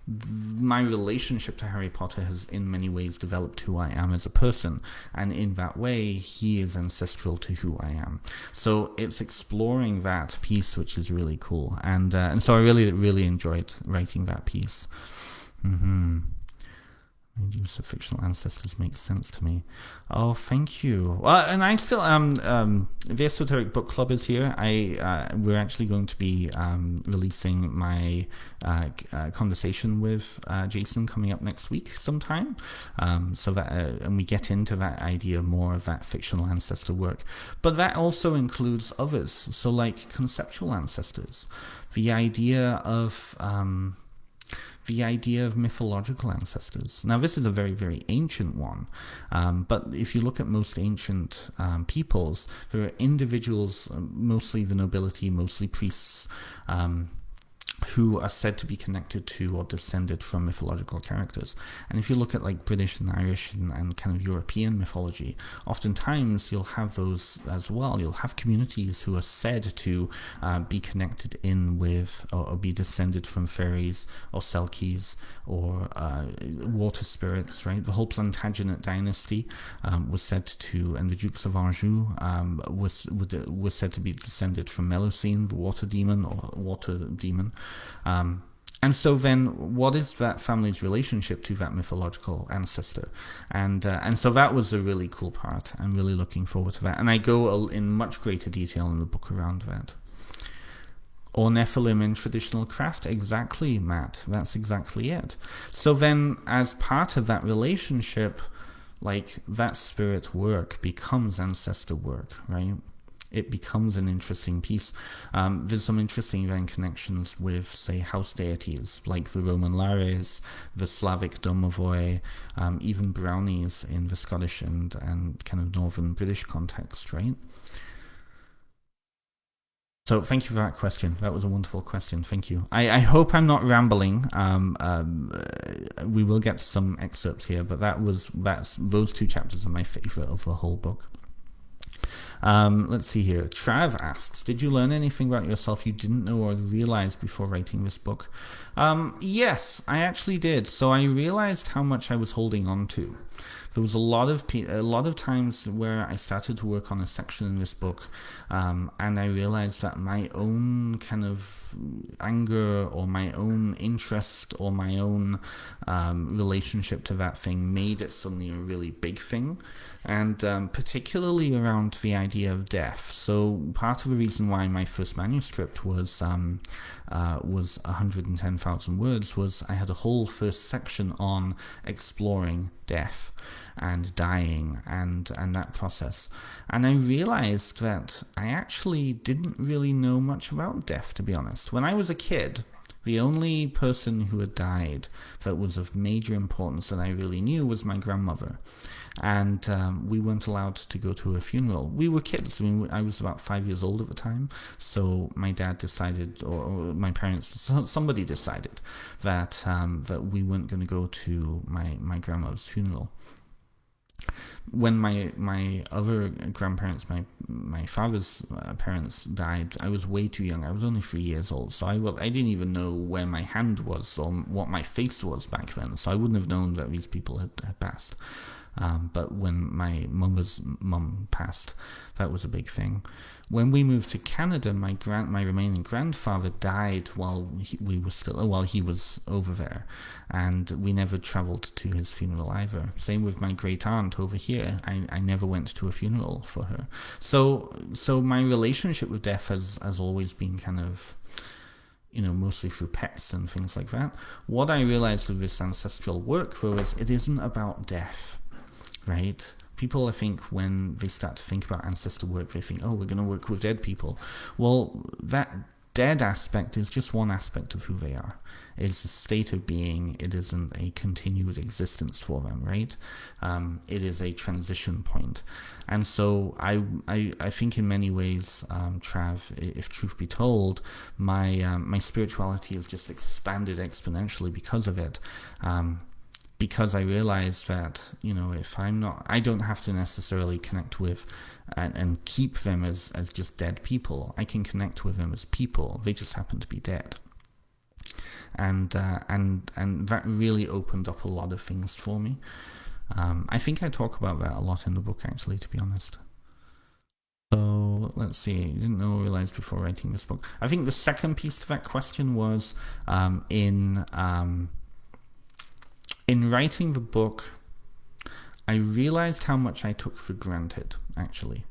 My relationship to Harry Potter has in many ways developed who I am as a person, and in that way he is ancestral to who I am. So it's exploring that piece, which is really cool, and so I really enjoyed writing that piece. Use of fictional ancestors makes sense to me. Oh, thank you. Well, and I still the Esoteric Book Club is here. We're actually going to be releasing my conversation with Jason coming up next week sometime. So that and we get into that idea more of that fictional ancestor work, but that also includes others. So like conceptual ancestors, the idea of mythological ancestors. Now, this is a very, very ancient one, but if you look at most ancient peoples, there are individuals, mostly the nobility, mostly priests, who are said to be connected to or descended from mythological characters. And if you look at like British and Irish and kind of European mythology, oftentimes you'll have those as well. You'll have communities who are said to be connected in with or be descended from fairies or selkies or water spirits, right? The whole Plantagenet dynasty was said to, and the Dukes of Anjou was said to be descended from Melusine, the water demon or water demon. And so then what is that family's relationship to that mythological ancestor? And so that was a really cool part. I'm really looking forward to that. And I go in much greater detail in the book around that. Or Nephilim in traditional craft. Exactly, Matt. That's exactly it. So then as part of that relationship, like that spirit work becomes ancestor work, right? It becomes an interesting piece. There's some interesting then connections with, say, house deities, like the Roman Lares, the Slavic Domovoi, even brownies in the Scottish and kind of northern British context, right? So thank you for that question. That was a wonderful question. Thank you. I hope I'm not rambling. We will get to some excerpts here, but those 2 chapters are my favorite of the whole book. Let's see here. Trav asks, did you learn anything about yourself you didn't know or realize before writing this book? Yes, I actually did. So I realized how much I was holding on to. there was a lot of times where I started to work on a section in this book, and I realized that my own kind of anger or my own interest or my own relationship to that thing made it suddenly a really big thing, and particularly around the idea of death. So part of the reason why my first manuscript was 110,000 words was I had a whole first section on exploring death and dying and that process. And I realized that I actually didn't really know much about death, to be honest. When I was a kid, the only person who had died that was of major importance that I really knew was my grandmother. And we weren't allowed to go to her funeral. We were kids. I mean, I was about 5 years old at the time. So my dad decided, or my parents, somebody decided that that we weren't going to go to my grandmother's funeral. When my other grandparents, my father's parents died, I was way too young. I was only 3 years old, so I didn't even know where my hand was or what my face was back then. So I wouldn't have known that these people had passed. But when my mother's mum passed, that was a big thing. When we moved to Canada, my remaining grandfather died while he was over there, and we never travelled to his funeral either. Same with my great aunt over here. I never went to a funeral for her. So my relationship with death has always been kind of, mostly through pets and things like that. What I realized with this ancestral work, though, is it isn't about death. Right? People, I think, when they start to think about ancestor work, they think, oh, we're going to work with dead people. Well, that dead aspect is just one aspect of who they are. It's a state of being. It isn't a continued existence for them, right? It is a transition point. And so I think in many ways, Trav, if truth be told, my spirituality has just expanded exponentially because of it. Because I realized that, if I don't have to necessarily connect with and keep them as just dead people. I can connect with them as people. They just happen to be dead. And that really opened up a lot of things for me. I think I talk about that a lot in the book, actually, to be honest. So let's see. I didn't realize before writing this book. I think the second piece to that question was in writing the book, I realized how much I took for granted, actually.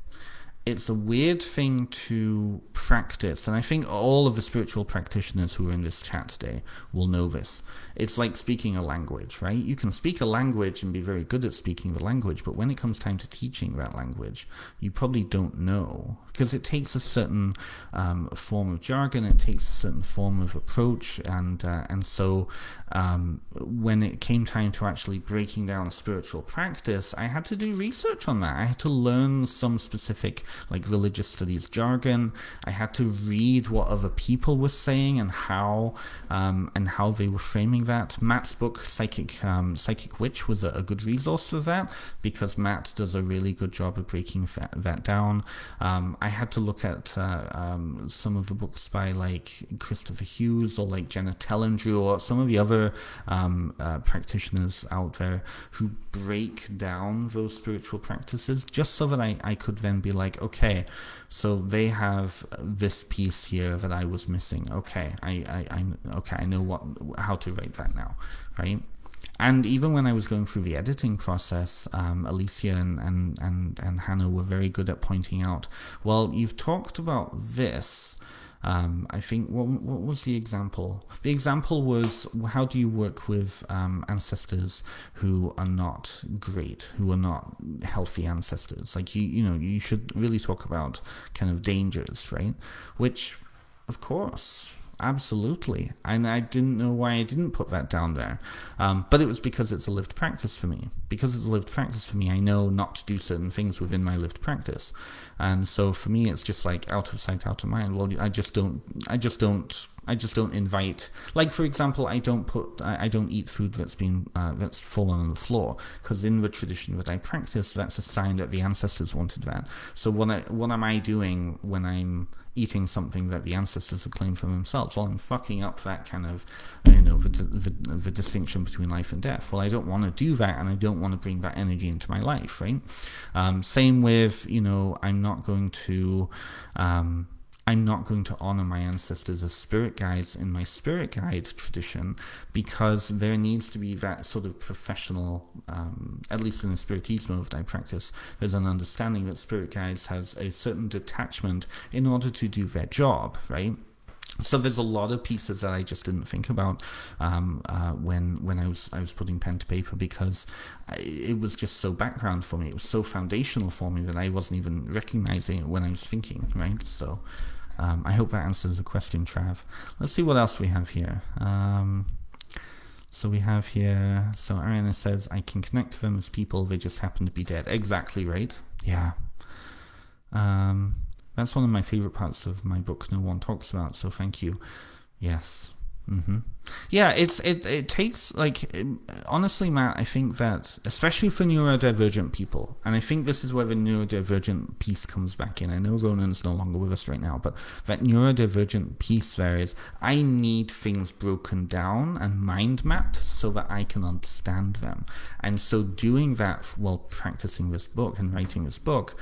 It's a weird thing to practice, and I think all of the spiritual practitioners who are in this chat today will know this. It's like speaking a language, right? You can speak a language and be very good at speaking the language, but when it comes time to teaching that language, you probably don't know, because it takes a certain form of jargon, it takes a certain form of approach, and so when it came time to actually breaking down a spiritual practice, I had to do research on that. I had to learn some specific religious studies jargon. I had to read what other people were saying and how they were framing that. Matt's book, Psychic Witch, was a good resource for that, because Matt does a really good job of breaking that down. I had to look at some of the books by Christopher Hughes or Jenna Telendrew or some of the other practitioners out there who break down those spiritual practices, just so that I could then be like, okay, so they have this piece here that I was missing. Okay, I know how to write that now, right? And even when I was going through the editing process, Alicia and Hannah were very good at pointing out, well, you've talked about this. I think, what was the example? The example was, how do you work with ancestors who are not great, who are not healthy ancestors? You should really talk about kind of dangers, right? Which, of course, absolutely. And I didn't know why I didn't put that down there. But it was because it's a lived practice for me. Because it's a lived practice for me, I know not to do certain things within my lived practice. And so for me, it's just out of sight, out of mind. Well, I just don't I just don't invite, like for example, I don't eat food that's fallen on the floor, because in the tradition that I practice, that's a sign that the ancestors wanted that. So what am I doing when I'm eating something that the ancestors have claimed for themselves? Well, I'm fucking up that kind of, the distinction between life and death. Well, I don't want to do that, and I don't want to bring that energy into my life, right? Same with, I'm not going to honor my ancestors as spirit guides in my spirit guide tradition, because there needs to be that sort of professional, at least in the spiritismo that I practice, there's an understanding that spirit guides has a certain detachment in order to do their job, right? So there's a lot of pieces that I just didn't think about when I was putting pen to paper, because it was just so background for me. It was so foundational for me that I wasn't even recognizing it when I was thinking, right? So I hope that answers the question, Trav. Let's see what else we have here. So we have here, so Ariana says, I can connect to them as people, they just happen to be dead. Exactly right. Yeah. That's one of my favorite parts of my book, No One Talks About, so thank you. Yes. Yeah, it takes, honestly, Matt, I think that, especially for neurodivergent people, and I think this is where the neurodivergent piece comes back in. I know Ronan's no longer with us right now, but that neurodivergent piece there is, I need things broken down and mind mapped so that I can understand them. And so doing that while practicing this book and writing this book,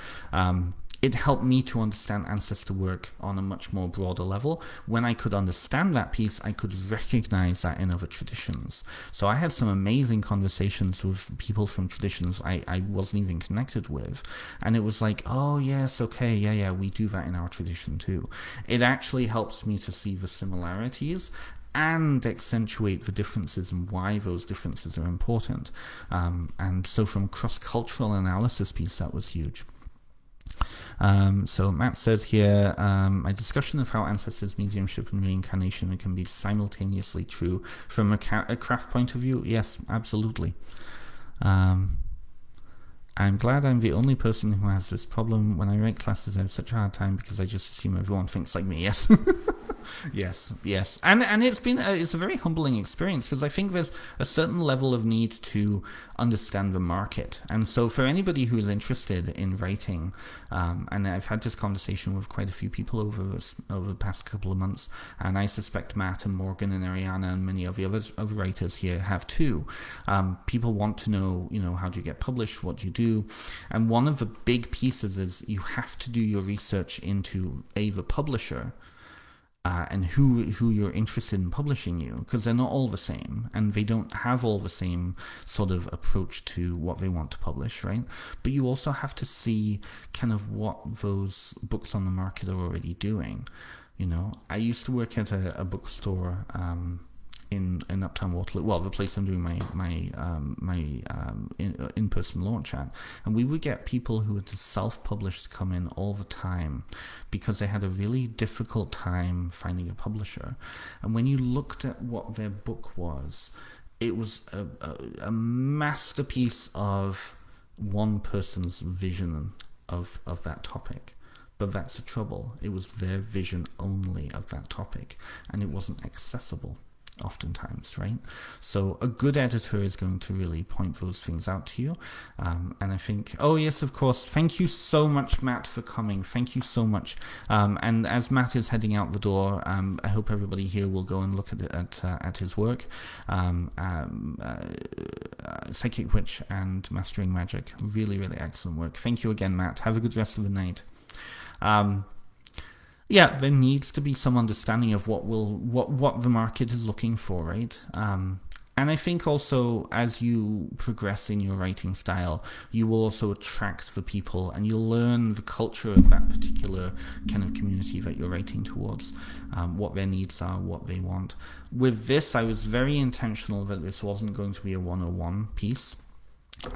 it helped me to understand ancestor work on a much more broader level. When I could understand that piece, I could recognize that in other traditions. So I had some amazing conversations with people from traditions I wasn't even connected with. And it was like, oh yes, okay, yeah, we do that in our tradition too. It actually helps me to see the similarities and accentuate the differences and why those differences are important. And so from cross-cultural analysis piece, that was huge. So Matt says here, my discussion of how ancestors, mediumship, and reincarnation can be simultaneously true from a craft point of view. Yes, absolutely. I'm glad I'm the only person who has this problem. When I write classes, I have such a hard time because I just assume everyone thinks like me. Yes. yes. And it's a very humbling experience, because I think there's a certain level of need to understand the market. And so for anybody who is interested in writing, and I've had this conversation with quite a few people over the past couple of months, and I suspect Matt and Morgan and Ariana and many of the other writers here have too. People want to know, how do you get published? What do you do? And one of the big pieces is you have to do your research into the publisher, and who you're interested in publishing you, because they're not all the same, and they don't have all the same sort of approach to what they want to publish, right? But you also have to see kind of what those books on the market are already doing. I used to work at a bookstore in Uptown Waterloo, well, the place I'm doing my in-person launch at, and we would get people who were self-published come in all the time because they had a really difficult time finding a publisher. And when you looked at what their book was, it was a masterpiece of one person's vision of that topic. But that's the trouble. It was their vision only of that topic, and it wasn't accessible oftentimes, right? So a good editor is going to really point those things out to you. And I think, oh yes, of course, thank you so much, Matt, for coming. Thank you so much. And as Matt is heading out the door, I hope everybody here will go and look at his work. Psychic Witch and Mastering Magic. Really, really excellent work. Thank you again, Matt. Have a good rest of the night. Yeah, there needs to be some understanding of what the market is looking for, right? And I think also as you progress in your writing style, you will also attract the people, and you'll learn the culture of that particular kind of community that you're writing towards, what their needs are, what they want. With this, I was very intentional that this wasn't going to be a 101 piece.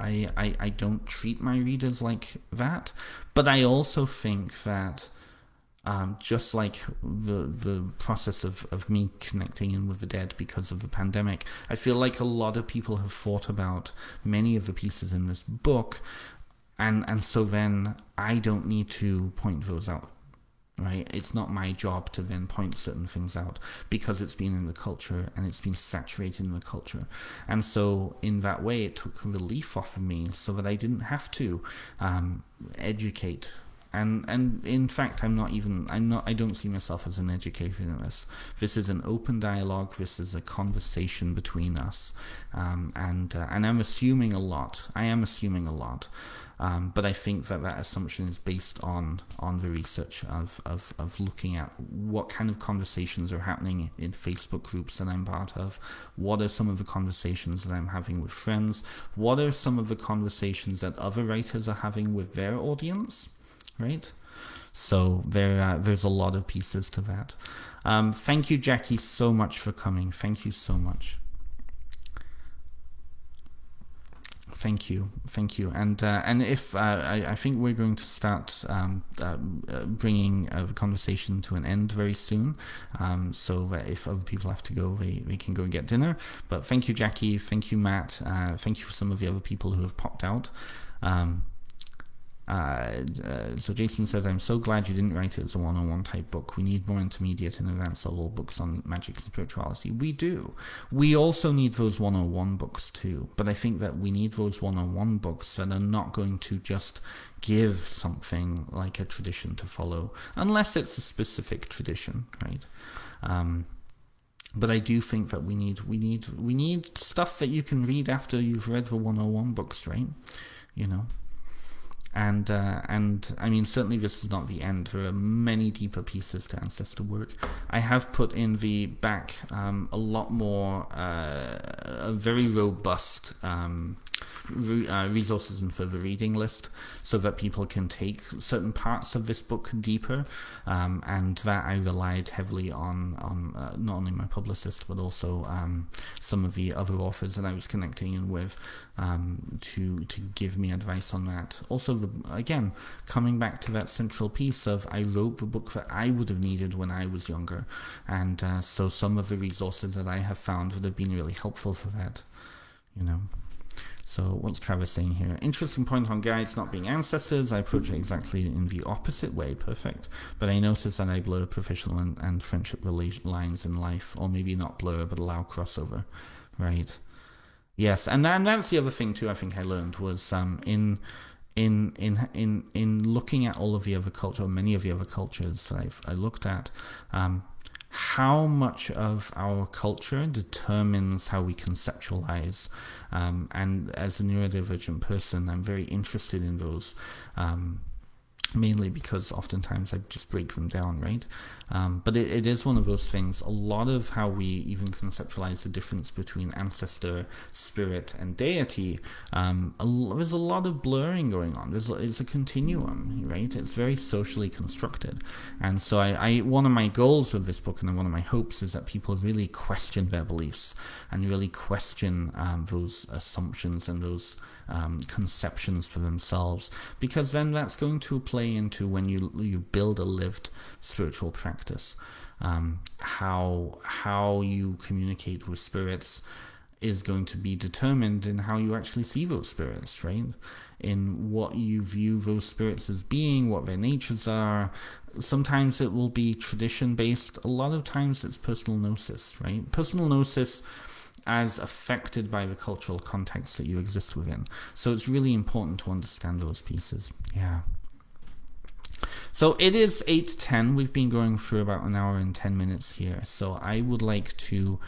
I don't treat my readers like that, but I also think that just like the process of me connecting in with the dead because of the pandemic, I feel like a lot of people have thought about many of the pieces in this book, and so then I don't need to point those out right? It's not my job to then point certain things out because it's been in the culture and it's been saturated in the culture. And so in that way, it took relief off of me so that I didn't have to educate. And in fact, I don't see myself as an educationalist. This is an open dialogue. This is a conversation between us. And I'm assuming a lot. But I think that assumption is based on the research of looking at what kind of conversations are happening in Facebook groups that I'm part of. What are some of the conversations that I'm having with friends? What are some of the conversations that other writers are having with their audience? Right? So there's a lot of pieces to that. Thank you, Jackie, so much for coming. Thank you so much. Thank you. And if I think we're going to start bringing the conversation to an end very soon, so that if other people have to go, they can go and get dinner. But thank you, Jackie. Thank you, Matt. Thank you for some of the other people who have popped out. So Jason says, I'm so glad you didn't write it as a one-on-one type book. We need more intermediate and advanced level books on magic and spirituality. We do. We also need those 101 books too. But I think that we need those 101 books that are not going to just give something like a tradition to follow, unless it's a specific tradition, right? But I do think that we need stuff that you can read after you've read the 101 books, right? You know. And I mean, certainly this is not the end. There are many deeper pieces to ancestor work. I have put in the back a lot more, a very robust resources and further reading list, so that people can take certain parts of this book deeper, and that I relied heavily on not only my publicist but also some of the other authors that I was connecting in with to give me advice on that. Also, again, coming back to that central piece of I wrote the book that I would have needed when I was younger, and so some of the resources that I have found would have been really helpful for that, you know. So what's Travis saying here? Interesting point on guides not being ancestors. I approach it exactly in the opposite way. Perfect. But I notice that I blur professional and friendship lines in life, or maybe not blur, but allow crossover. Right. Yes, and that's the other thing too. I think I learned was in looking at all of the other culture, or many of the other cultures that I looked at. How much of our culture determines how we conceptualize, and as a neurodivergent person, I'm very interested in those, mainly because oftentimes I just break them down, right? But it is one of those things. A lot of how we even conceptualize the difference between ancestor, spirit, and deity, there's a lot of blurring going on. It's a continuum, right? It's very socially constructed. And so I one of my goals with this book, and one of my hopes, is that people really question their beliefs and really question those assumptions and those conceptions for themselves, because then that's going to play into when you build a lived spiritual practice. How you communicate with spirits is going to be determined in how you actually see those spirits, right? In what you view those spirits as being, what their natures are. Sometimes it will be tradition based. A lot of times it's personal gnosis, right? Personal gnosis as affected by the cultural context that you exist within. So it's really important to understand those pieces. Yeah. So it is 8:10. We've been going through about an hour and 10 minutes here. So I would like to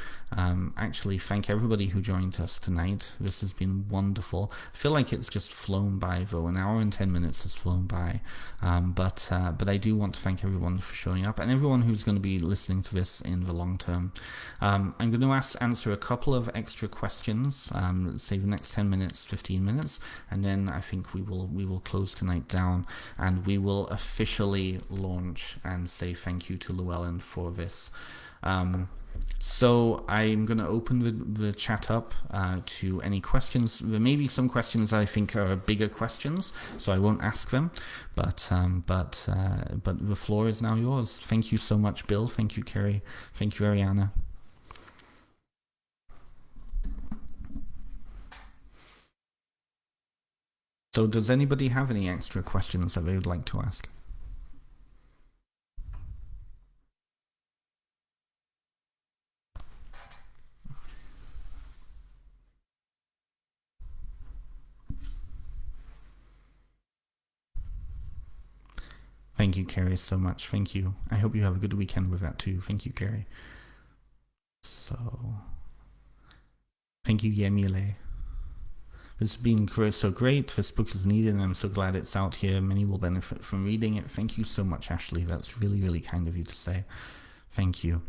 actually thank everybody who joined us tonight. This has been wonderful. I feel like it's just flown by, though. An hour and 10 minutes has flown by. But I do want to thank everyone for showing up, and everyone who's going to be listening to this in the long term. I'm going to answer a couple of extra questions, say the next 10 minutes, 15 minutes, and then I think we will close tonight down, and we will officially launch and say thank you to Llewellyn for this. So I'm going to open the chat up to any questions. There may be some questions I think are bigger questions, so I won't ask them. But the floor is now yours. Thank you so much, Bill. Thank you, Kerry. Thank you, Ariana. So does anybody have any extra questions that they would like to ask? Thank you, Carrie, so much. Thank you. I hope you have a good weekend with that too. Thank you, Carrie. So, thank you, Yemile. This has been so great. This book is needed, and I'm so glad it's out here. Many will benefit from reading it. Thank you so much, Ashley. That's really, really kind of you to say. Thank you.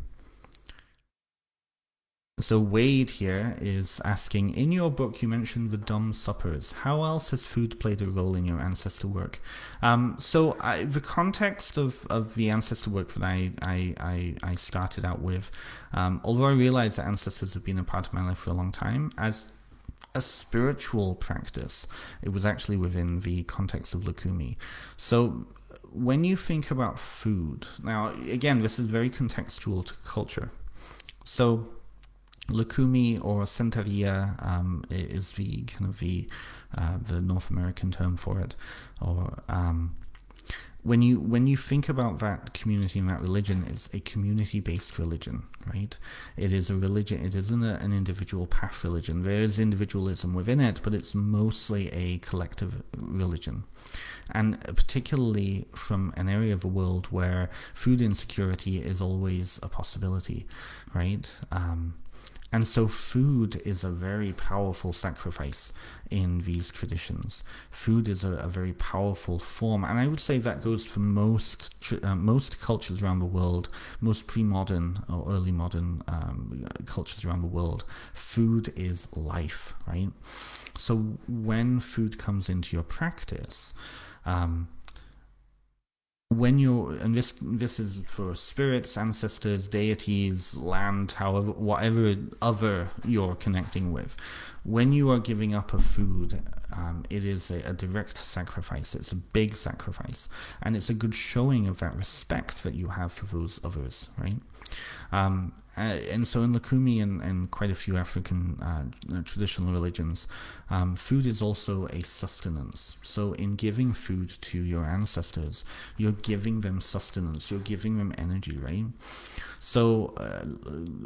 So Wade here is asking, in your book you mentioned the dumb suppers. How else has food played a role in your ancestor work? The context of the ancestor work that I started out with, although I realized that ancestors have been a part of my life for a long time, as a spiritual practice, it was actually within the context of Lukumi. So when you think about food, now again, this is very contextual to culture. So Lukumi or Santeria is the kind of the North American term for it. Or when you think about that community and that religion, it's a community-based religion, right? It is a religion. It isn't an individual path religion. There is individualism within it, but it's mostly a collective religion. And particularly from an area of the world where food insecurity is always a possibility, right? And so food is a very powerful sacrifice in these traditions. Food is a very powerful form, and I would say that goes for most cultures around the world, most pre-modern or early modern cultures around the world. Food is life, right? So when food comes into your practice, when you're, and this is for spirits, ancestors, deities, land, however, whatever other you're connecting with, when you are giving up a food, it is a direct sacrifice. It's a big sacrifice, and it's a good showing of that respect that you have for those others, right? And so in Lukumi and quite a few African traditional religions, food is also a sustenance. So in giving food to your ancestors, you're giving them sustenance, you're giving them energy, right? So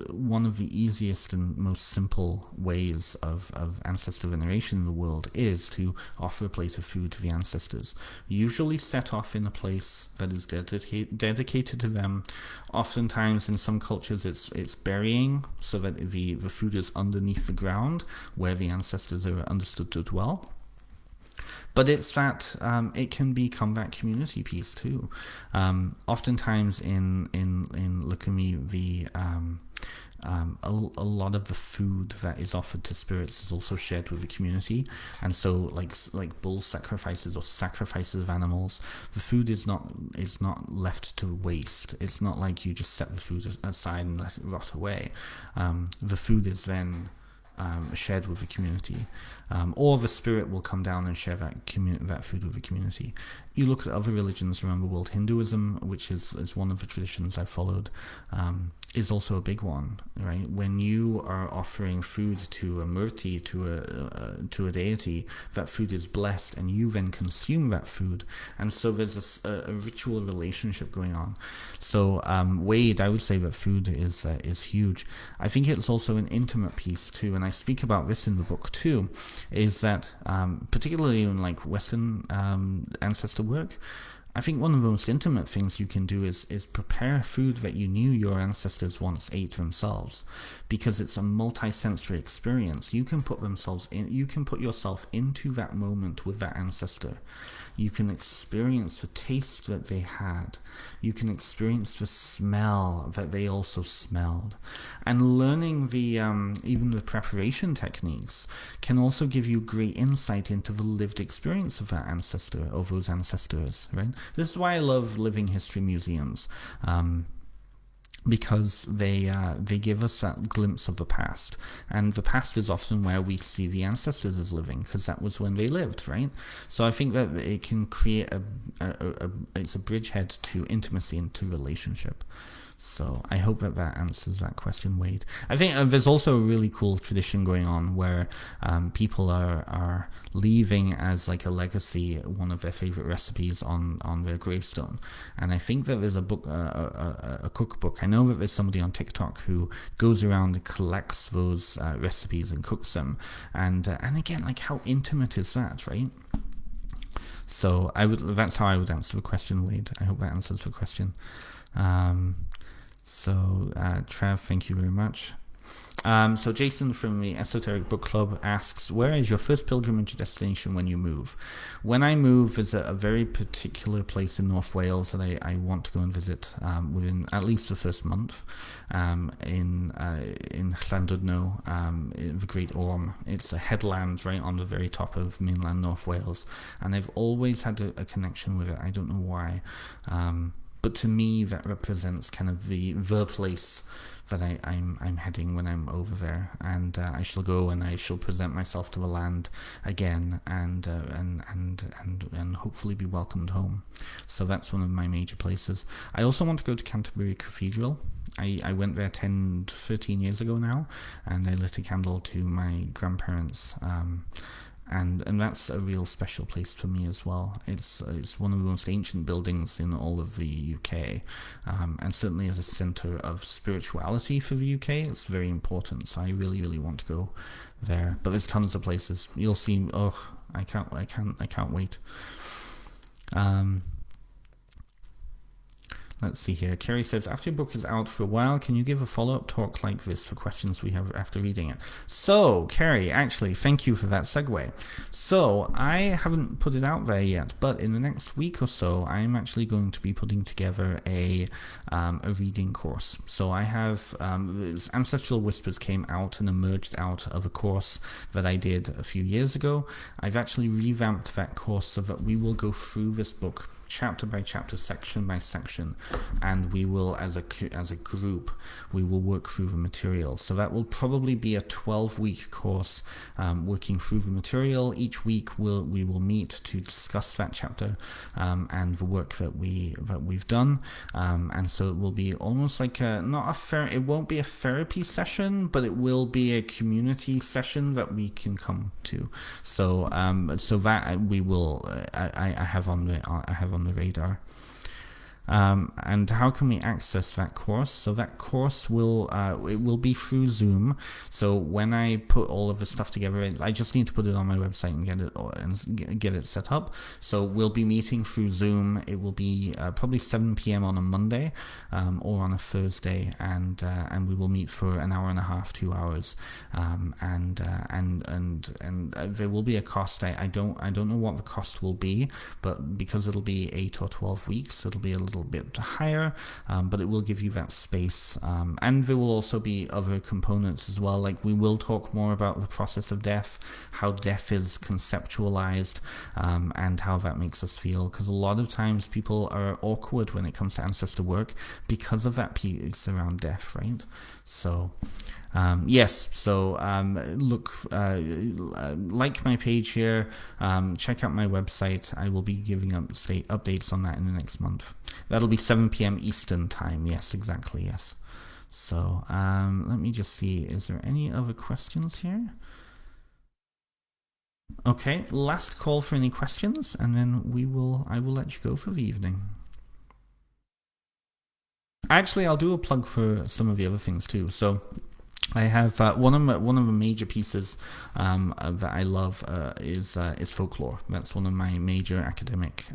one of the easiest and most simple ways of ancestor veneration in the world is to offer a plate of food to the ancestors, usually set off in a place that is dedicated to them. Oftentimes in some cultures it's burying, so that the food is underneath the ground where the ancestors are understood to dwell. But it's that it can become that community piece too. Oftentimes in Lukumi, a lot of the food that is offered to spirits is also shared with the community, and so like bull sacrifices or sacrifices of animals, the food is not left to waste. It's not like you just set the food aside and let it rot away. The food is then shared with the community, or the spirit will come down and share that food with the community. You look at other religions around the world. Hinduism, which is one of the traditions I followed, is also a big one, right? When you are offering food to a murti, to a deity, that food is blessed, and you then consume that food, and so there's a ritual relationship going on. So Wade, I would say that food is huge. I think it's also an intimate piece too, and I speak about this in the book too, is that particularly in like Western ancestor work, I think one of the most intimate things you can do is prepare food that you knew your ancestors once ate themselves, because it's a multi-sensory experience. You can put yourself into that moment with that ancestor. You can experience the taste that they had. You can experience the smell that they also smelled. And learning even the preparation techniques can also give you great insight into the lived experience of that ancestor, or those ancestors, right? This is why I love living history museums. Because they give us that glimpse of the past, and the past is often where we see the ancestors as living, because that was when they lived, right? So I think that it can create it's a bridgehead to intimacy and to relationship. So I hope that answers that question, Wade. I think there's also a really cool tradition going on where people are leaving as like a legacy one of their favorite recipes on their gravestone. And I think that there's a book, a cookbook. I know that there's somebody on TikTok who goes around and collects those recipes and cooks them. And again, like, how intimate is that, right? So that's how I would answer the question, Wade. I hope that answers the question. Trev, thank you very much. So Jason from the Esoteric Book Club asks, where is your first pilgrimage destination when you move? When I move, there's a very particular place in North Wales that I want to go and visit within at least the first month, in Llandudno, in the Great Orme. It's a headland right on the very top of mainland North Wales, and I've always had a connection with it. I don't know why, but to me that represents kind of the place that I'm heading when I'm over there, and I shall go and I shall present myself to the land again, and hopefully be welcomed home. So that's one of my major places. I also want to go to Canterbury Cathedral. I went there 13 years ago now, and I lit a candle to my grandparents. And that's a real special place for me as well. It's one of the most ancient buildings in all of the UK, and certainly as a centre of spirituality for the UK, it's very important. So I really, really want to go there. But there's tons of places. You'll see. Oh, I can't wait. Let's see here. Kerry says, after your book is out for a while, can you give a follow-up talk like this for questions we have after reading it? So, Kerry, actually, thank you for that segue. So, I haven't put it out there yet, but in the next week or so, I'm actually going to be putting together a reading course. So I have, Ancestral Whispers came out and emerged out of a course that I did a few years ago. I've actually revamped that course so that we will go through this book chapter by chapter, section by section, and we will, as a group, we will work through the material. So that will probably be a 12-week course, working through the material. Each week we will meet to discuss that chapter and the work that we've done, and so it will be almost like it won't be a therapy session, but it will be a community session that we can come to. So that we will I have on the radar. And how can we access that course? So that course will be through Zoom. So when I put all of the stuff together, I just need to put it on my website and get it set up. So we'll be meeting through Zoom. It will be probably 7 p.m. on a Monday or on a Thursday, and we will meet for an hour and a half, 2 hours, and there will be a cost. I don't know what the cost will be, but because it'll be 8 or 12 weeks, it'll be a little bit higher, but it will give you that space, and there will also be other components as well. Like, we will talk more about the process of death, how death is conceptualized, and how that makes us feel, because a lot of times people are awkward when it comes to ancestor work because of that piece around death, right? So yes, so look, like my page here, check out my website. I will be giving updates on that in the next month. That'll be 7 p.m. Eastern time. Yes, exactly, yes. So let me just see, is there any other questions here? Okay, last call for any questions, and then I will let you go for the evening. Actually, I'll do a plug for some of the other things too. So I have one of the major pieces that I love is folklore. That's one of my major academic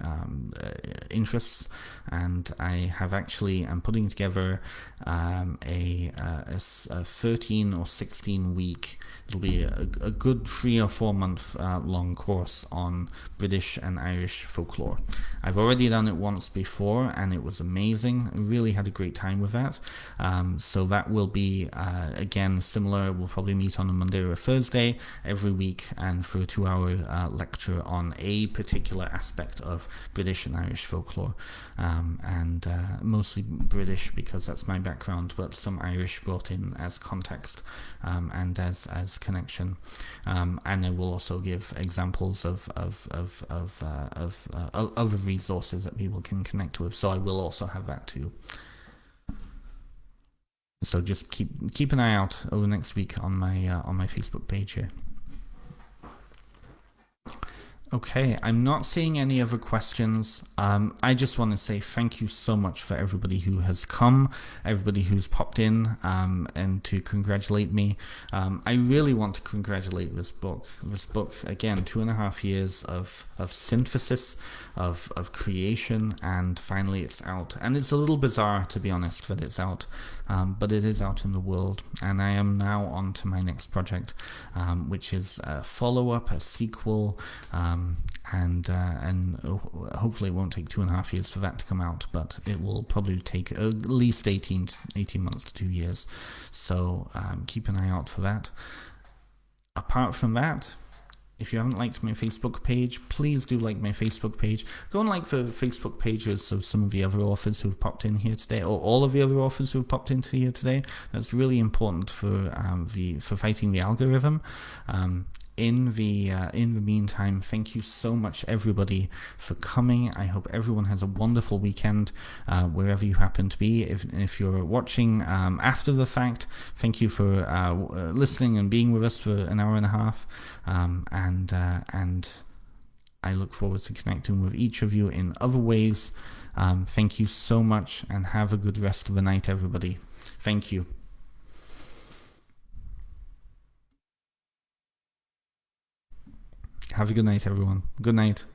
interests, and I'm putting together a 13 or 16 week. It'll be a good 3 or 4 month long course on British and Irish folklore. I've already done it once before, and it was amazing. I really had a great time with that. So that will be again similar. We'll probably meet on a Monday or a Thursday every week, and for a 2-hour lecture on a particular aspect of British and Irish folklore, and mostly British because that's my background, but some Irish brought in as context and as connection, and I will also give examples of other resources that people can connect with. So I will also have that too. So just keep an eye out over next week on my Facebook page here. Okay, I'm not seeing any other questions. I just want to say thank you so much for everybody who has come, everybody who's popped in, and to congratulate me. I really want to congratulate this book. This book, again, 2.5 years of synthesis, of creation, and finally it's out. And it's a little bizarre, to be honest, that it's out, but it is out in the world. And I am now on to my next project, which is a follow-up, a sequel, and hopefully it won't take 2.5 years for that to come out, but it will probably take at least 18 months to 2 years. So keep an eye out for that. Apart from that, if you haven't liked my Facebook page, please do like my Facebook page. Go and like the Facebook pages of some of the other authors who've popped in here today, or all of the other authors who've popped into here today. That's really important for fighting the algorithm. In the meantime, thank you so much, everybody, for coming. I hope everyone has a wonderful weekend wherever you happen to be. If you're watching after the fact, thank you for listening and being with us for an hour and a half. And I look forward to connecting with each of you in other ways. Thank you so much, and have a good rest of the night, everybody. Thank you. Have a good night, everyone. Good night.